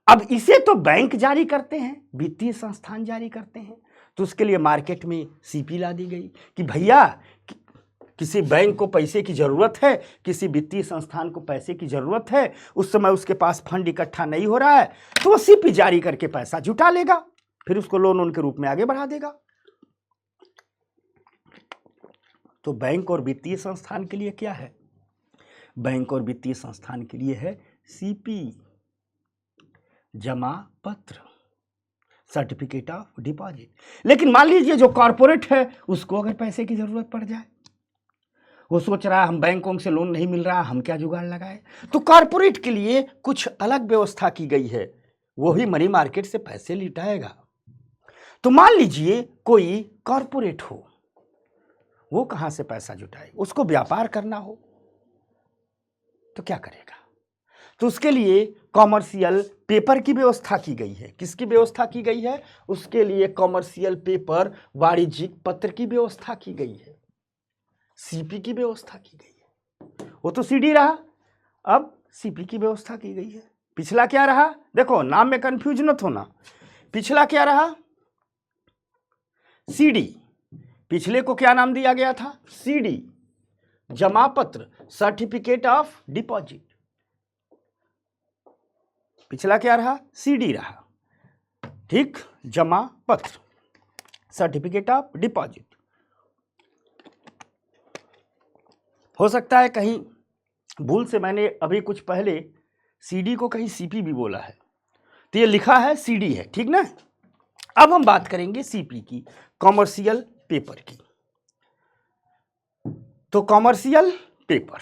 अब इसे तो बैंक जारी करते हैं, वित्तीय संस्थान जारी करते हैं। तो उसके लिए मार्केट में सीपी ला दी गई कि भैया किसी बैंक को पैसे की जरूरत है, किसी वित्तीय संस्थान को पैसे की जरूरत है, उस समय उसके पास फंड इकट्ठा नहीं हो रहा है, तो वो सीपी जारी करके पैसा जुटा लेगा, फिर उसको लोन उनके रूप में आगे बढ़ा देगा। तो बैंक और वित्तीय संस्थान के लिए क्या है? बैंक और वित्तीय संस्थान के लिए है सीपी, जमा पत्र, सर्टिफिकेट ऑफ डिपॉजिट। लेकिन मान लीजिए जो कॉर्पोरेट है उसको अगर पैसे की जरूरत पड़ जाए, वो सोच रहा है हम बैंकों से लोन नहीं मिल रहा, हम क्या जुगाड़ लगाए, तो कॉर्पोरेट के लिए कुछ अलग व्यवस्था की गई है। वो ही मनी मार्केट से पैसे लिटाएगा। तो मान लीजिए कोई कॉर्पोरेट हो, वो कहां से पैसा जुटाए? उसको व्यापार करना हो तो क्या करेगा? तो उसके लिए कॉमर्शियल पेपर की व्यवस्था की गई है। किसकी व्यवस्था की गई है? उसके लिए कॉमर्शियल पेपर, वाणिज्यिक पत्र की व्यवस्था की गई है, सीपी की व्यवस्था की गई है। वो तो सीडी रहा, अब सीपी की व्यवस्था की गई है। पिछला क्या रहा? देखो नाम में कंफ्यूज मत होना। पिछला क्या रहा? सीडी। पिछले को क्या नाम दिया गया था? सीडी, जमा पत्र, सर्टिफिकेट ऑफ डिपॉजिट। पिछला क्या रहा? सीडी रहा। ठीक, जमा पत्र, सर्टिफिकेट ऑफ डिपॉजिट। हो सकता है कहीं भूल से मैंने अभी कुछ पहले सीडी को कहीं सीपी भी बोला है, तो ये लिखा है सीडी है, ठीक ना। अब हम बात करेंगे सीपी की, कॉमर्शियल पेपर की। तो कॉमर्शियल पेपर,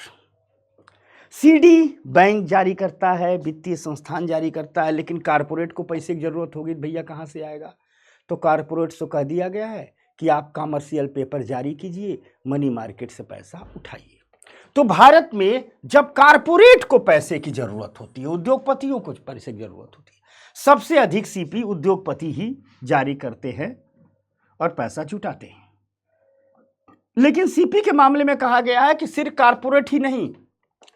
सीडी बैंक जारी करता है, वित्तीय संस्थान जारी करता है, लेकिन कारपोरेट को पैसे की जरूरत होगी, भैया कहां से आएगा? तो कारपोरेट से कह दिया गया है कि आप कॉमर्शियल पेपर जारी कीजिए, मनी मार्केट से पैसा उठाइए। तो भारत में जब कारपोरेट को पैसे की जरूरत होती है, उद्योगपतियों को पैसे की जरूरत होती है, सबसे अधिक सीपी उद्योगपति ही जारी करते हैं और पैसा जुटाते हैं। लेकिन सीपी के मामले में कहा गया है कि सिर्फ कारपोरेट ही नहीं,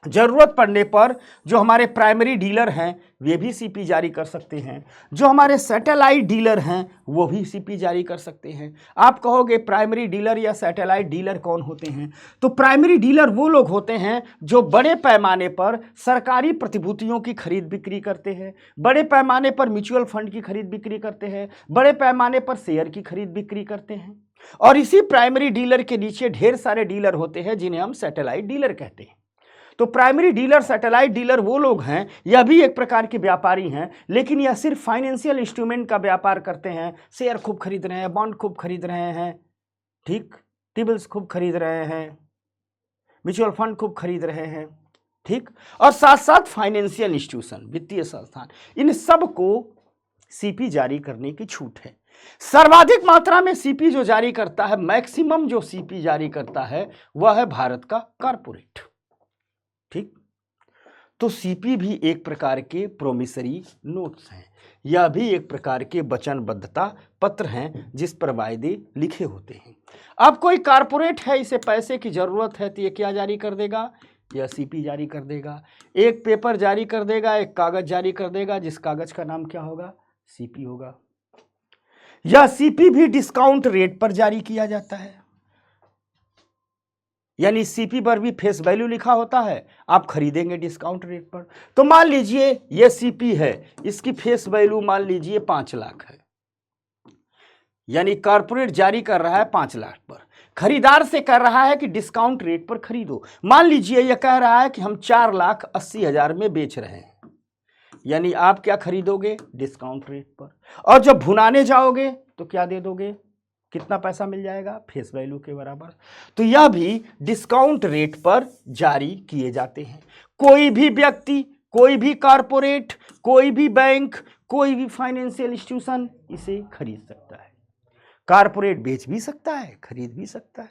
जरूरत पड़ने पर जो हमारे प्राइमरी डीलर हैं वे भी सीपी जारी कर सकते हैं, जो हमारे सैटेलाइट डीलर हैं वो भी सीपी जारी कर सकते हैं। आप कहोगे प्राइमरी डीलर या सैटेलाइट डीलर कौन होते हैं? तो प्राइमरी डीलर वो लोग होते हैं जो बड़े पैमाने पर सरकारी प्रतिभूतियों की खरीद बिक्री करते हैं, बड़े पैमाने पर म्यूचुअल फंड की खरीद बिक्री करते हैं, बड़े पैमाने पर शेयर की खरीद बिक्री करते हैं। और इसी प्राइमरी डीलर के नीचे ढेर सारे डीलर होते हैं जिन्हें हम सैटेलाइट डीलर कहते हैं। तो प्राइमरी डीलर, सैटेलाइट डीलर वो लोग हैं, यह भी एक प्रकार के व्यापारी हैं, लेकिन यह सिर्फ फाइनेंशियल इंस्ट्रूमेंट का व्यापार करते हैं। शेयर खूब खरीद रहे हैं, बॉन्ड खूब खरीद रहे हैं, ठीक, टी-बिल्स खूब खरीद रहे हैं, म्यूचुअल फंड खूब खरीद रहे हैं, ठीक, और साथ साथ फाइनेंशियल इंस्टीट्यूशन, वित्तीय संस्थान, इन सब को सीपी जारी करने की छूट है। सर्वाधिक मात्रा में सीपी जो जारी करता है, मैक्सिमम जो सीपी जारी करता है, वह है भारत का कॉर्पोरेट। ठीक, तो सीपी भी एक प्रकार के प्रोमिसरी नोट्स हैं, यह भी एक प्रकार के वचनबद्धता पत्र हैं जिस पर वायदे लिखे होते हैं। अब कोई कॉर्पोरेट है, इसे पैसे की जरूरत है, तो ये क्या जारी कर देगा? यह सीपी जारी कर देगा। एक पेपर जारी कर देगा, एक कागज जारी कर देगा, जिस कागज का नाम क्या होगा? सीपी होगा। यह सीपी भी डिस्काउंट रेट पर जारी किया जाता है, यानी सीपी पर भी फेस वैल्यू लिखा होता है, आप खरीदेंगे डिस्काउंट रेट पर। तो मान लीजिए ये सीपी है, इसकी फेस वैल्यू मान लीजिए 5 लाख है, यानी कॉर्पोरेट जारी कर रहा है 5 लाख पर, खरीदार से कर रहा है कि डिस्काउंट रेट पर खरीदो। मान लीजिए यह कह रहा है कि हम 4,80,000 में बेच रहे हैं, यानी आप क्या खरीदोगे? डिस्काउंट रेट पर। और जब भुनाने जाओगे तो क्या दे दोगे? कितना पैसा मिल जाएगा? फेस वैल्यू के बराबर। तो यह भी डिस्काउंट रेट पर जारी किए जाते हैं। कोई भी व्यक्ति, कोई भी कॉर्पोरेट, कोई भी बैंक, कोई भी फाइनेंशियल इंस्टीट्यूशन इसे खरीद सकता है। कॉर्पोरेट बेच भी सकता है, खरीद भी सकता है।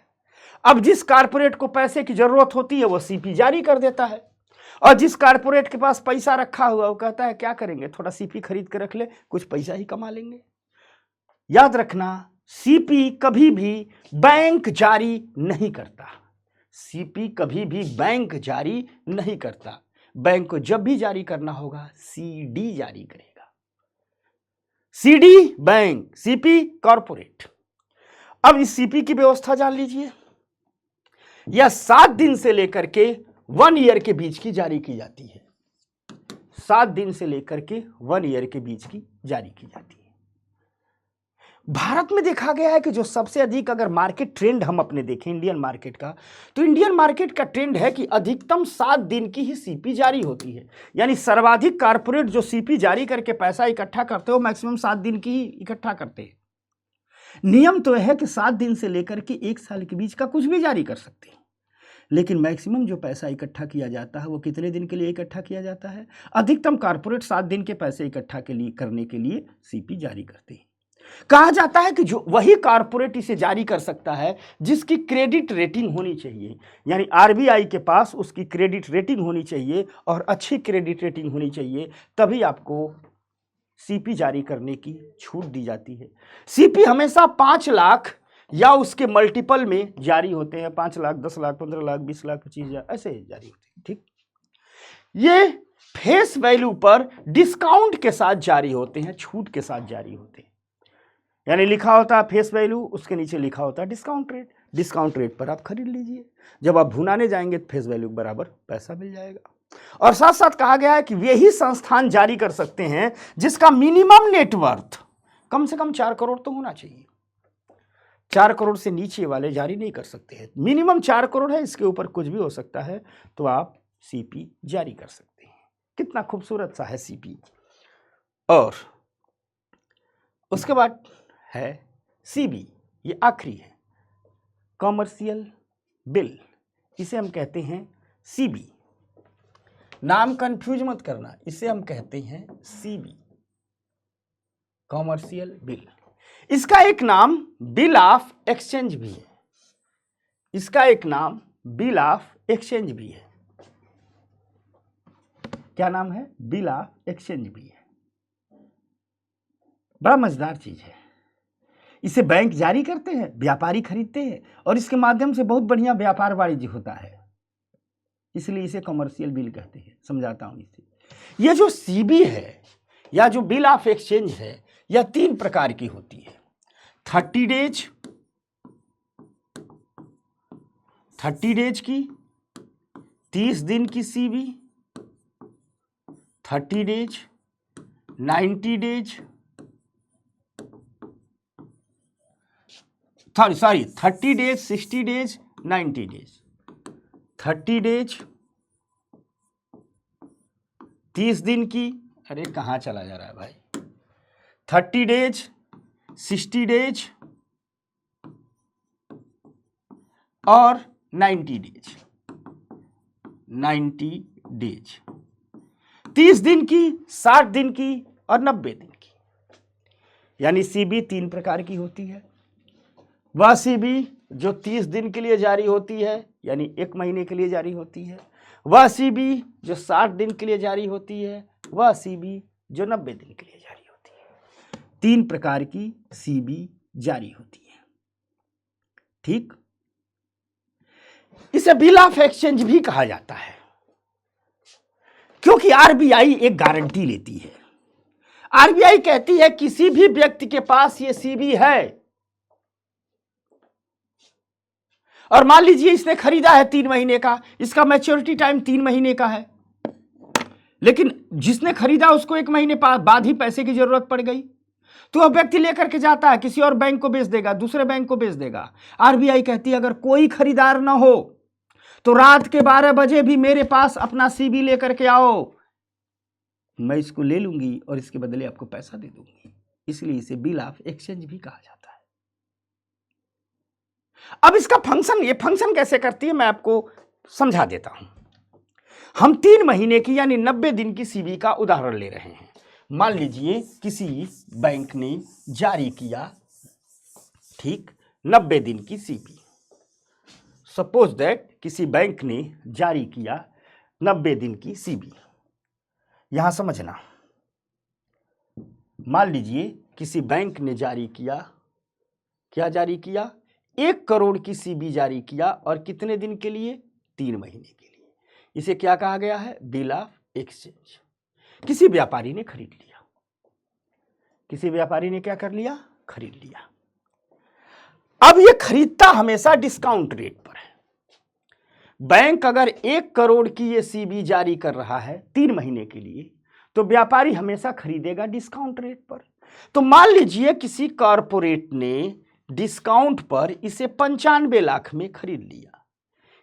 अब जिस कॉर्पोरेट को पैसे की जरूरत होती है, वह सीपी जारी कर देता है, और जिस कॉर्पोरेट के पास पैसा रखा हुआ, वो कहता है क्या करेंगे, थोड़ा सीपी खरीद के रख ले, कुछ पैसा ही कमा लेंगे। याद रखना, सीपी कभी भी बैंक जारी नहीं करता। सीपी कभी भी बैंक जारी नहीं करता। बैंक को जब भी जारी करना होगा, सीडी जारी करेगा। CD bank, CP corporate. अब इस सीपी की व्यवस्था जान लीजिए। यह 7 दिन से लेकर के 1 ईयर के बीच की जारी की जाती है। 7 दिन से लेकर के 1 ईयर के बीच की जारी की जाती है। भारत में देखा गया है कि जो सबसे अधिक, अगर मार्केट ट्रेंड हम अपने देखें इंडियन मार्केट का, तो इंडियन मार्केट का ट्रेंड है कि अधिकतम 7 दिन की ही सीपी जारी होती है। यानी सर्वाधिक कॉर्पोरेट जो सीपी जारी करके पैसा इकट्ठा करते हो, मैक्सिमम 7 दिन की ही इकट्ठा करते हैं। नियम तो है कि 7 दिन से लेकर के 1 साल के बीच का कुछ भी जारी कर सकते हैं, लेकिन मैक्सिमम जो पैसा इकट्ठा किया जाता है वो कितने दिन के लिए इकट्ठा किया जाता है? अधिकतम कॉर्पोरेट 7 दिन के पैसे इकट्ठा करने के लिए सीपी जारी करते हैं। कहा जाता है कि जो वही कॉर्पोरेट इसे जारी कर सकता है जिसकी क्रेडिट रेटिंग होनी चाहिए, यानी आरबीआई के पास उसकी क्रेडिट रेटिंग होनी चाहिए और अच्छी क्रेडिट रेटिंग होनी चाहिए, तभी आपको सीपी जारी करने की छूट दी जाती है। सीपी हमेशा 5 लाख या उसके मल्टीपल में जारी होते हैं। 5 लाख, 10 लाख, 15 लाख, 20 लाख, 25,000 ऐसे जारी होते हैं। ठीक, ये फेस वैल्यू पर डिस्काउंट के साथ जारी होते हैं, छूट के साथ जारी होते हैं। यानी लिखा होता है फेस वैल्यू, उसके नीचे लिखा होता है डिस्काउंट रेट। डिस्काउंट रेट पर आप खरीद लीजिए, जब आप भुनाने जाएंगे तो फेस वैल्यू के बराबर पैसा मिल जाएगा। और साथ साथ कहा गया है कि वे ही संस्थान जारी कर सकते हैं जिसका मिनिमम नेटवर्थ कम से कम 4 करोड़ तो होना चाहिए। 4 करोड़ से नीचे वाले जारी नहीं कर सकते हैं। मिनिमम 4 करोड़ है, इसके ऊपर कुछ भी हो सकता है, तो आप सीपी जारी कर सकते हैं। कितना खूबसूरत सा है सीपी। और उसके बाद है सीबी, ये आखिरी है, कॉमर्शियल बिल, इसे हम कहते हैं सीबी। नाम कंफ्यूज मत करना, इसे हम कहते हैं सीबी, कॉमर्शियल बिल। इसका एक नाम बिल ऑफ एक्सचेंज भी है। इसका एक नाम बिल ऑफ एक्सचेंज भी है। क्या नाम है? बिल ऑफ एक्सचेंज भी है। बड़ा मजेदार चीज है। इसे बैंक जारी करते हैं, व्यापारी खरीदते हैं, और इसके माध्यम से बहुत बढ़िया व्यापार वाणिज्य होता है, इसलिए इसे कमर्शियल बिल कहते हैं। समझाता हूं इसे। यह जो सीबी है या जो बिल ऑफ एक्सचेंज है, यह 3 प्रकार की होती है। 30 डेज, 30 डेज की, 30 दिन की CB, 30 days, 90 days, 30 days, 60 days, 90 days. 30 days, 30 दिन की, अरे कहाँ चला जा रहा है भाई, 30 डेज, 60 डेज और 90 डेज। 90 डेज, 30 दिन की, 60 दिन की और 90 दिन की। यानी सीबी 3 प्रकार की होती है। वह सीबी जो 30 दिन के लिए जारी होती है, यानी 1 महीने के लिए जारी होती है। वह सीबी जो 60 दिन के लिए जारी होती है। वह सीबी जो 90 दिन के लिए जारी होती है। 3 प्रकार की सीबी जारी होती है। ठीक, इसे बिल ऑफ एक्सचेंज भी कहा जाता है, क्योंकि आरबीआई एक गारंटी लेती है। आरबीआई कहती है किसी भी व्यक्ति के पास ये सीबी है, और मान लीजिए इसने खरीदा है 3 महीने का, इसका मैच्योरिटी टाइम 3 महीने का है, लेकिन जिसने खरीदा उसको 1 महीने बाद ही पैसे की जरूरत पड़ गई, तो वह व्यक्ति लेकर के जाता है, किसी और बैंक को बेच देगा, दूसरे बैंक को बेच देगा। आरबीआई कहती है अगर कोई खरीदार ना हो तो रात के 12 बजे भी मेरे पास अपना सीबी लेकर के आओ, मैं इसको ले लूंगी और इसके बदले आपको पैसा दे दूंगी। इसलिए इसे बिल ऑफ एक्सचेंज भी कहा जाता है। अब इसका फंक्शन, ये फंक्शन कैसे करती है मैं आपको समझा देता हूं। हम 3 महीने की यानी 90 दिन की सीबी का उदाहरण ले रहे हैं। मान लीजिए किसी बैंक ने जारी किया, ठीक, 90 दिन की सीबी। सपोज दैट किसी बैंक ने जारी किया 90 दिन की सीबी। यहां समझना, मान लीजिए किसी बैंक ने जारी किया, क्या जारी किया, 1 करोड़ की सीबी जारी किया, और कितने दिन के लिए, 3 महीने के लिए। इसे क्या कहा गया है, बिल ऑफ एक्सचेंज। किसी व्यापारी ने खरीद लिया, किसी व्यापारी ने क्या कर लिया, खरीद लिया। अब ये खरीदता हमेशा डिस्काउंट रेट पर है। बैंक अगर 1 करोड़ की ये सीबी जारी कर रहा है 3 महीने के लिए, तो व्यापारी हमेशा खरीदेगा डिस्काउंट रेट पर। तो मान लीजिए किसी कॉरपोरेट ने डिस्काउंट पर इसे 95 लाख में खरीद लिया,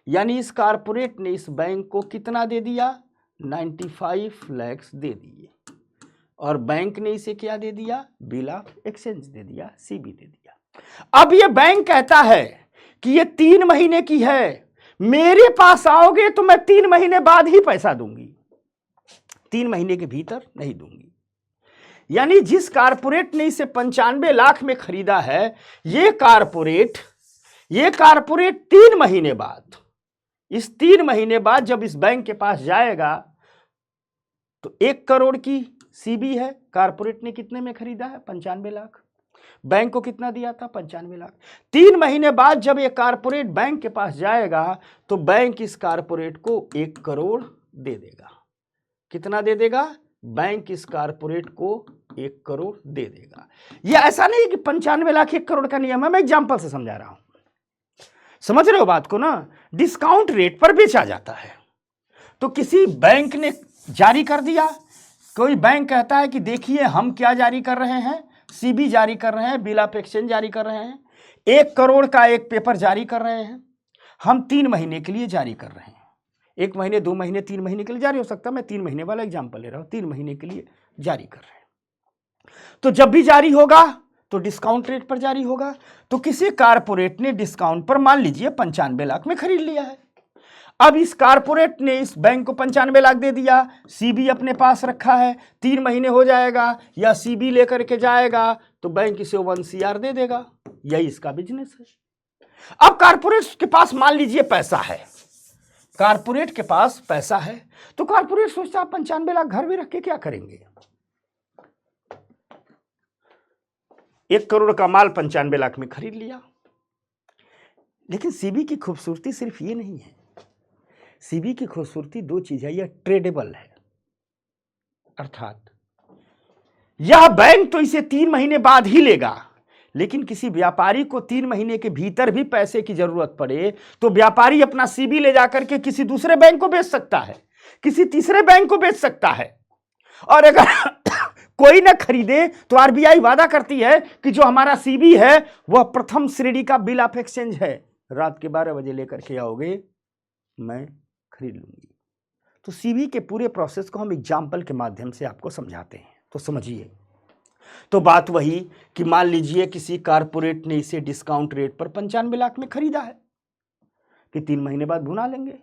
यानी इस कॉरपोरेट ने इस बैंक को कितना दे दिया, 95 लाख दे दिए, और बैंक ने इसे क्या दे दिया, बिल ऑफ एक्सचेंज दे दिया, सीबी दे दिया। अब ये बैंक कहता है कि ये 3 महीने की है, मेरे पास आओगे तो मैं 3 महीने बाद ही पैसा दूंगी, 3 महीने के भीतर नहीं दूंगी। यानी जिस कारपोरेट ने इसे 95 लाख में खरीदा है, ये कारपोरेट 3 महीने बाद, इस 3 महीने बाद जब इस बैंक के पास जाएगा, तो 1 करोड़ की सीबी है, कारपोरेट ने कितने में खरीदा है, 95 लाख, बैंक को कितना दिया था, 95 लाख। 3 महीने बाद जब ये कारपोरेट बैंक के पास जाएगा, तो बैंक इस कारपोरेट को 1 करोड़ दे देगा। कितना दे देगा, बैंक इस कारपोरेट को 1 करोड़ दे देगा। ये ऐसा नहीं कि 95 लाख 1 करोड़ का नियम है, मैं एग्जांपल से समझा रहा हूं, समझ रहे हो बात को ना। डिस्काउंट रेट पर बेचा जाता है। तो किसी बैंक ने जारी कर दिया, कोई बैंक कहता है कि देखिए हम क्या जारी कर रहे हैं, सीबी जारी कर रहे हैं, बिल ऑफ एक्सचेंज जारी कर रहे हैं, 1 करोड़ का एक पेपर जारी कर रहे हैं, हम 3 महीने के लिए जारी कर रहे हैं। 1 महीने, 2 महीने, 3 महीने के लिए जारी हो सकता है, मैं 3 महीने वाला एग्जाम्पल ले रहा हूं, 3 महीने के लिए जारी कर रहे हैं। तो जब भी जारी होगा तो डिस्काउंट रेट पर जारी होगा। तो किसी कारपोरेट ने डिस्काउंट पर मान लीजिए 95 लाख में खरीद लिया है। अब इस कारपोरेट ने इस बैंक को 95 लाख दे दिया, सीबी अपने पास रखा है, 3 महीने हो जाएगा या सीबी लेकर के जाएगा तो बैंक इसे 1 CR दे देगा। यही इसका बिजनेस है। अब कारपोरेट के पास मान लीजिए पैसा है, कारपोरेट के पास पैसा है, तो कारपोरेट सोचता है 95 लाख घर में रख के क्या करेंगे, 1 करोड़ का माल 95 लाख में खरीद लिया। लेकिन सीबी की खूबसूरती सिर्फ ये नहीं है, सीबी की खूबसूरती 2 चीज है, यह ट्रेडेबल है, अर्थात यह बैंक तो इसे 3 महीने बाद ही लेगा, लेकिन किसी व्यापारी को 3 महीने के भीतर भी पैसे की जरूरत पड़े तो व्यापारी अपना सीबी ले जाकर के किसी दूसरे बैंक को बेच सकता है, किसी तीसरे बैंक को बेच सकता है। और अगर कोई ना खरीदे तो आरबीआई वादा करती है कि जो हमारा सीबी है वह प्रथम श्रेणी का बिल ऑफ एक्सचेंज है, रात के 12 बजे लेकर के आओगे मैं खरीद लूंगी। तो सीबी के पूरे प्रोसेस को हम एग्जाम्पल के माध्यम से आपको समझाते हैं, तो समझिए। तो बात वही कि मान लीजिए किसी कारपोरेट ने इसे डिस्काउंट रेट पर 95 लाख में खरीदा है कि 3 महीने बाद भुना लेंगे।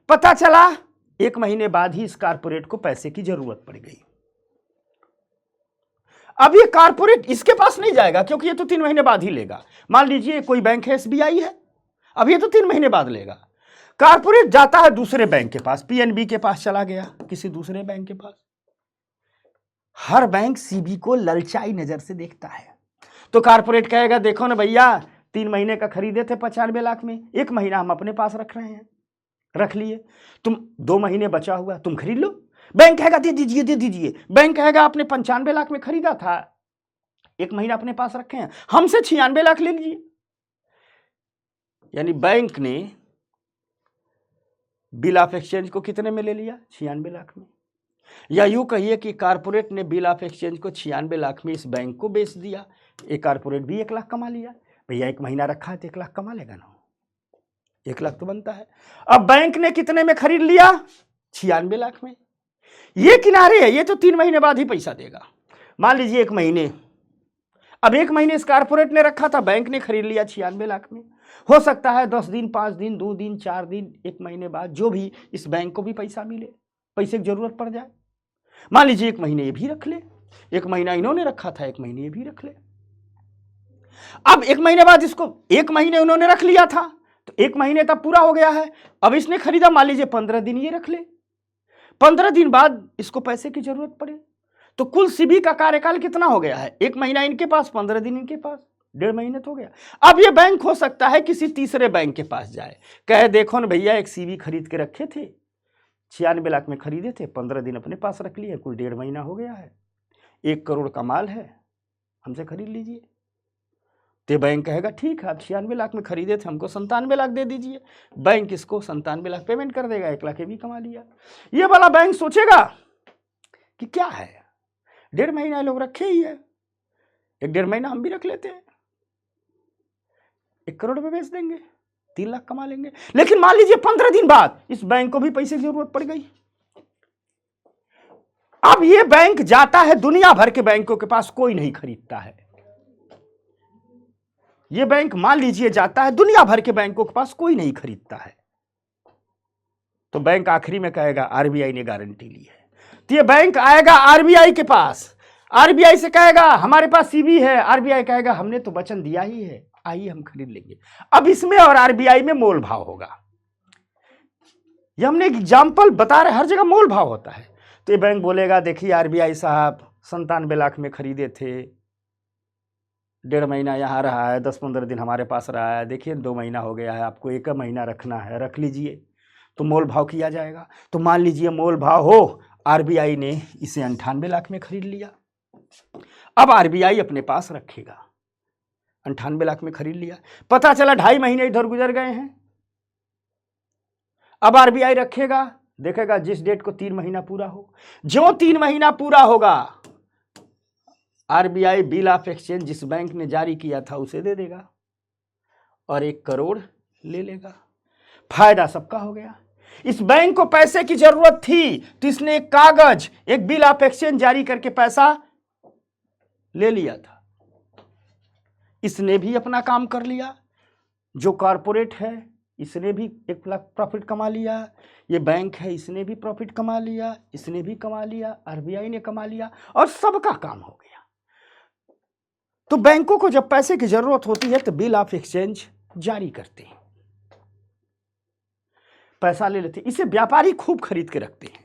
पता चला 1 महीने बाद ही इस कारपोरेट को पैसे की जरूरत पड़ गई। अब ये कारपोरेट इसके पास नहीं जाएगा क्योंकि ये तो 3 महीने बाद ही लेगा। मान लीजिए कोई बैंक है, SBI है, अब ये तो 3 महीने बाद लेगा। कारपोरेट जाता है दूसरे बैंक के पास, PNB के पास चला गया, किसी दूसरे बैंक के पास। हर बैंक CB को ललचाई नजर से देखता है। तो कारपोरेट कहेगा देखो ना भैया, 3 महीने का खरीदे थे 95 लाख में, 1 महीना हम अपने पास रख रहे हैं, रख लिए, तुम 2 महीने बचा हुआ तुम खरीद लो। बैंक कहेगा दे दीजिए दे दीजिए। बैंक कहेगा आपने 95 लाख में खरीदा था, 1 महीना अपने पास रखे हैं, हमसे 96 लाख ले लीजिए। यानी बैंक ने बिल ऑफ एक्सचेंज को कितने में ले लिया? 96 लाख में। या यूं कहिए कि कारपोरेट ने बिल ऑफ एक्सचेंज को 96 लाख में इस बैंक को बेच दिया। एक कारपोरेट भी 1 लाख कमा लिया। भैया 1 महीना रखा है तो 1 लाख कमा लेगा ना, 1 लाख तो बनता है। अब बैंक ने कितने में खरीद लिया? 96 लाख में। ये किनारे है, ये तो 3 महीने बाद ही पैसा देगा। मान लीजिए 1 महीने, अब 1 महीने इस कारपोरेट ने रखा था, बैंक ने खरीद लिया 96 लाख में। हो सकता है 10 दिन, 5 दिन, 2 दिन, 4 दिन, 1 महीने बाद जो भी इस बैंक को भी पैसा मिले, पैसे की जरूरत पड़ जाए। मान लीजिए 1 महीने ये भी रख ले, 1 महीना इन्होंने रखा था, 1 महीने ये भी रख ले। अब 1 महीने बाद इसको, 1 महीने उन्होंने रख लिया था तो 1 महीने तक पूरा हो गया है। अब इसने खरीदा, मान लीजिए 15 दिन ये रख ले, 15 दिन बाद इसको पैसे की जरूरत पड़े तो कुल CB का कार्यकाल कितना हो गया है? 1 महीना इनके पास, 15 दिन इनके पास, 1.5 महीने तो हो गया। अब ये बैंक हो सकता है किसी तीसरे बैंक के पास जाए, कहे देखो ना भैया एक CB खरीद के रखे थे, 96 लाख में खरीदे थे, 15 दिन अपने पास रख लिए, कुल 1.5 महीना हो गया है, 1 करोड़ का माल है, हमसे खरीद लीजिए। तो बैंक कहेगा ठीक है, आप 96 लाख में खरीदे थे, हमको 97 लाख दे दीजिए। बैंक इसको 97 लाख पेमेंट कर देगा, 1 लाख ये भी कमा लिया। ये वाला बैंक सोचेगा कि क्या है, 1.5 महीना लोग रखे ही है, 1.5 महीना हम भी रख लेते हैं, 1 करोड़ में बेच देंगे, 3 लाख कमा लेंगे। लेकिन मान लीजिए 15 दिन बाद इस बैंक को भी पैसे की जरूरत पड़ गई। अब ये बैंक जाता है दुनिया भर के बैंकों के पास, कोई नहीं खरीदता है। ये बैंक मान लीजिए जाता है दुनिया भर के बैंकों के पास, कोई नहीं खरीदता है। तो बैंक आखिरी में कहेगा RBI ने गारंटी ली है, तो ये बैंक आएगा RBI के पास, RBI से कहेगा हमारे पास CB है, RBI कहेगा हमने तो वचन दिया ही है, आइए हम खरीद लेंगे। अब इसमें और RBI में मोल भाव होगा। ये हमने एग्जाम्पल बता रहे, हर जगह मोल भाव होता है। तो ये बैंक बोलेगा देखिए RBI साहब 97 लाख में खरीदे थे, 1.5 महीना यहाँ रहा है, 10-15 दिन हमारे पास रहा है, देखिए 2 महीना हो गया है, आपको 1 महीना रखना है, रख लीजिए। तो मोल भाव किया जाएगा। तो मान लीजिए मोल भाव हो, RBI ने इसे 98 लाख में खरीद लिया। अब RBI अपने पास रखेगा, 98 लाख में खरीद लिया, पता चला 2.5 महीने इधर गुजर गए हैं। अब RBI रखेगा, देखेगा जिस डेट को 3 महीना पूरा हो, जो 3 महीना पूरा होगा RBI बिल ऑफ एक्सचेंज जिस बैंक ने जारी किया था उसे दे देगा और 1 करोड़ ले लेगा। फायदा सबका हो गया। इस बैंक को पैसे की जरूरत थी तो इसने एक कागज, एक बिल ऑफ एक्सचेंज जारी करके पैसा ले लिया था। इसने भी अपना काम कर लिया। जो कॉरपोरेट है इसने भी 1 लाख प्रॉफिट कमा लिया, ये बैंक है इसने भी प्रॉफिट कमा लिया, इसने भी कमा लिया, RBI ने कमा लिया और सबका काम हो गया। तो बैंकों को जब पैसे की जरूरत होती है तो बिल ऑफ एक्सचेंज जारी करते हैं, पैसा ले लेते हैं। इसे व्यापारी खूब खरीद के रखते हैं,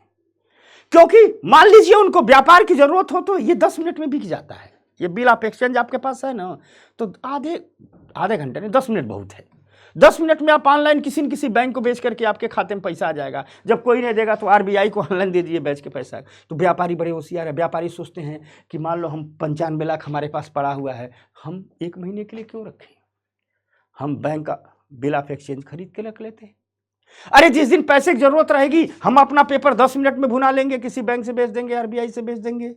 क्योंकि मान लीजिए उनको व्यापार की जरूरत हो तो ये 10 मिनट में बिक जाता है। ये बिल ऑफ एक्सचेंज आपके पास है ना, तो आधे घंटे नहीं, 10 मिनट बहुत है। 10 मिनट में आप ऑनलाइन किसी न किसी बैंक को बेच करके आपके खाते में पैसा आ जाएगा। जब कोई नहीं देगा तो RBI को ऑनलाइन दे दीजिए बेच के पैसा। तो व्यापारी बड़े होशियार है। व्यापारी सोचते हैं कि मान लो हम 95 लाख हमारे पास पड़ा हुआ है, हम 1 महीने के लिए क्यों रखें, हम बैंक का बिल ऑफ एक्सचेंज खरीद के रख लेते हैं। अरे जिस दिन पैसे की जरूरत रहेगी हम अपना पेपर 10 मिनट में भुना लेंगे, किसी बैंक से बेच देंगे, RBI से बेच देंगे,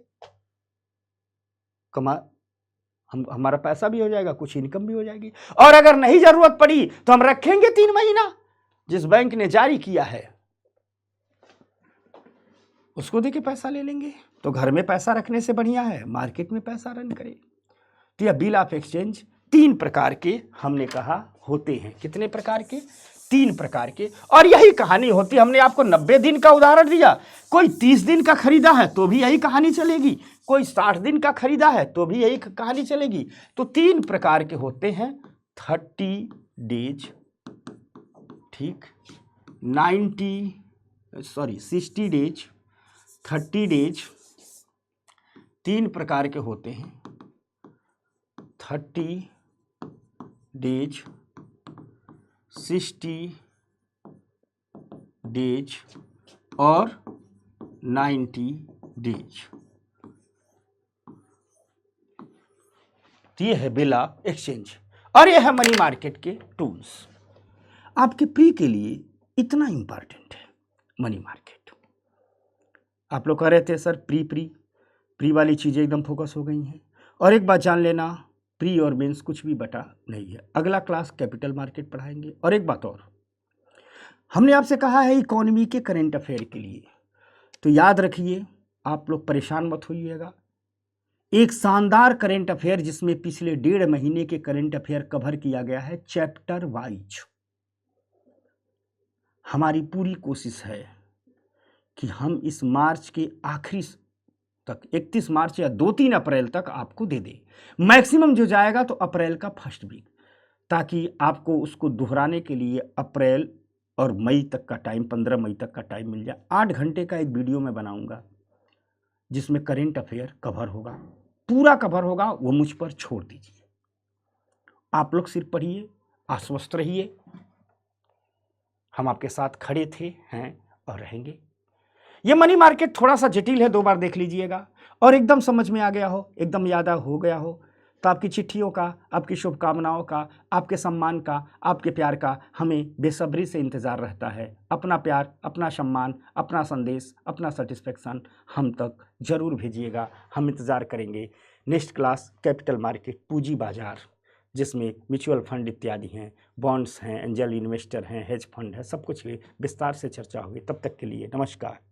हमारा पैसा भी हो जाएगा, कुछ इनकम भी हो जाएगी। और अगर नहीं जरूरत पड़ी तो हम रखेंगे 3 महीना, जिस बैंक ने जारी किया है उसको देके पैसा ले लेंगे। तो घर में पैसा रखने से बढ़िया है मार्केट में पैसा रन करे। तो यह बिल ऑफ एक्सचेंज 3 प्रकार के हमने कहा होते हैं। कितने प्रकार के? तीन प्रकार के, और यही कहानी होती। हमने आपको 90 दिन का उदाहरण दिया, कोई 30 दिन का खरीदा है तो भी यही कहानी चलेगी, कोई 60 दिन का खरीदा है तो भी यही कहानी चलेगी। तो तीन प्रकार के होते हैं, 30 डेज, ठीक, 60 डेज, 30 डेज, तीन प्रकार के होते हैं, 30 डेज, 60 डेज और 90 डेज। ये है बिल ऑफ एक्सचेंज और ये है मनी मार्केट के टूल्स। आपके प्री के लिए इतना इंपॉर्टेंट है मनी मार्केट। आप लोग कह रहे थे सर प्री वाली चीज़ें एकदम फोकस हो गई हैं। और एक बात जान लेना, प्री और मेंस कुछ भी बटा नहीं है। अगला क्लास कैपिटल मार्केट पढ़ाएंगे। और एक बात और, हमने आपसे कहा है इकोनॉमी के करंट अफेयर के लिए, तो याद रखिए, आप लोग परेशान मत होइएगा। एक शानदार करंट अफेयर जिसमें पिछले 1.5 महीने के करंट अफेयर कवर किया गया है चैप्टर वाइज। हमारी पूरी कोशिश है कि हम इस मार्च के आखिरी तक, 31 मार्च या 2-3 अप्रैल तक आपको दे दें। मैक्सिमम जो जाएगा तो अप्रैल का फर्स्ट वीक, ताकि आपको उसको दोहराने के लिए अप्रैल और मई तक का टाइम, 15 मई तक का टाइम मिल जाए। 8 घंटे का एक वीडियो मैं बनाऊंगा जिसमें करंट अफेयर कवर होगा, पूरा कवर होगा, वो मुझ पर छोड़ दीजिए। आप लोग सिर्फ पढ़िए, आश्वस्त रहिए, हम आपके साथ खड़े थे, हैं और रहेंगे। ये मनी मार्केट थोड़ा सा जटिल है, 2 बार देख लीजिएगा। और एकदम समझ में आ गया हो, एकदम याद हो गया हो, तो आपकी चिट्ठियों का, आपकी शुभकामनाओं का, आपके सम्मान का, आपके प्यार का हमें बेसब्री से इंतज़ार रहता है। अपना प्यार, अपना सम्मान, अपना संदेश, अपना सेटिस्फेक्शन हम तक जरूर भेजिएगा। हम इंतज़ार करेंगे। नेक्स्ट क्लास कैपिटल मार्केट, पूंजी बाजार, जिसमें म्यूचुअल फंड इत्यादि हैं, बॉन्ड्स हैं, एंजल इन्वेस्टर हैं, हेज फंड है, सब कुछ विस्तार से चर्चा होगी। तब तक के लिए नमस्कार।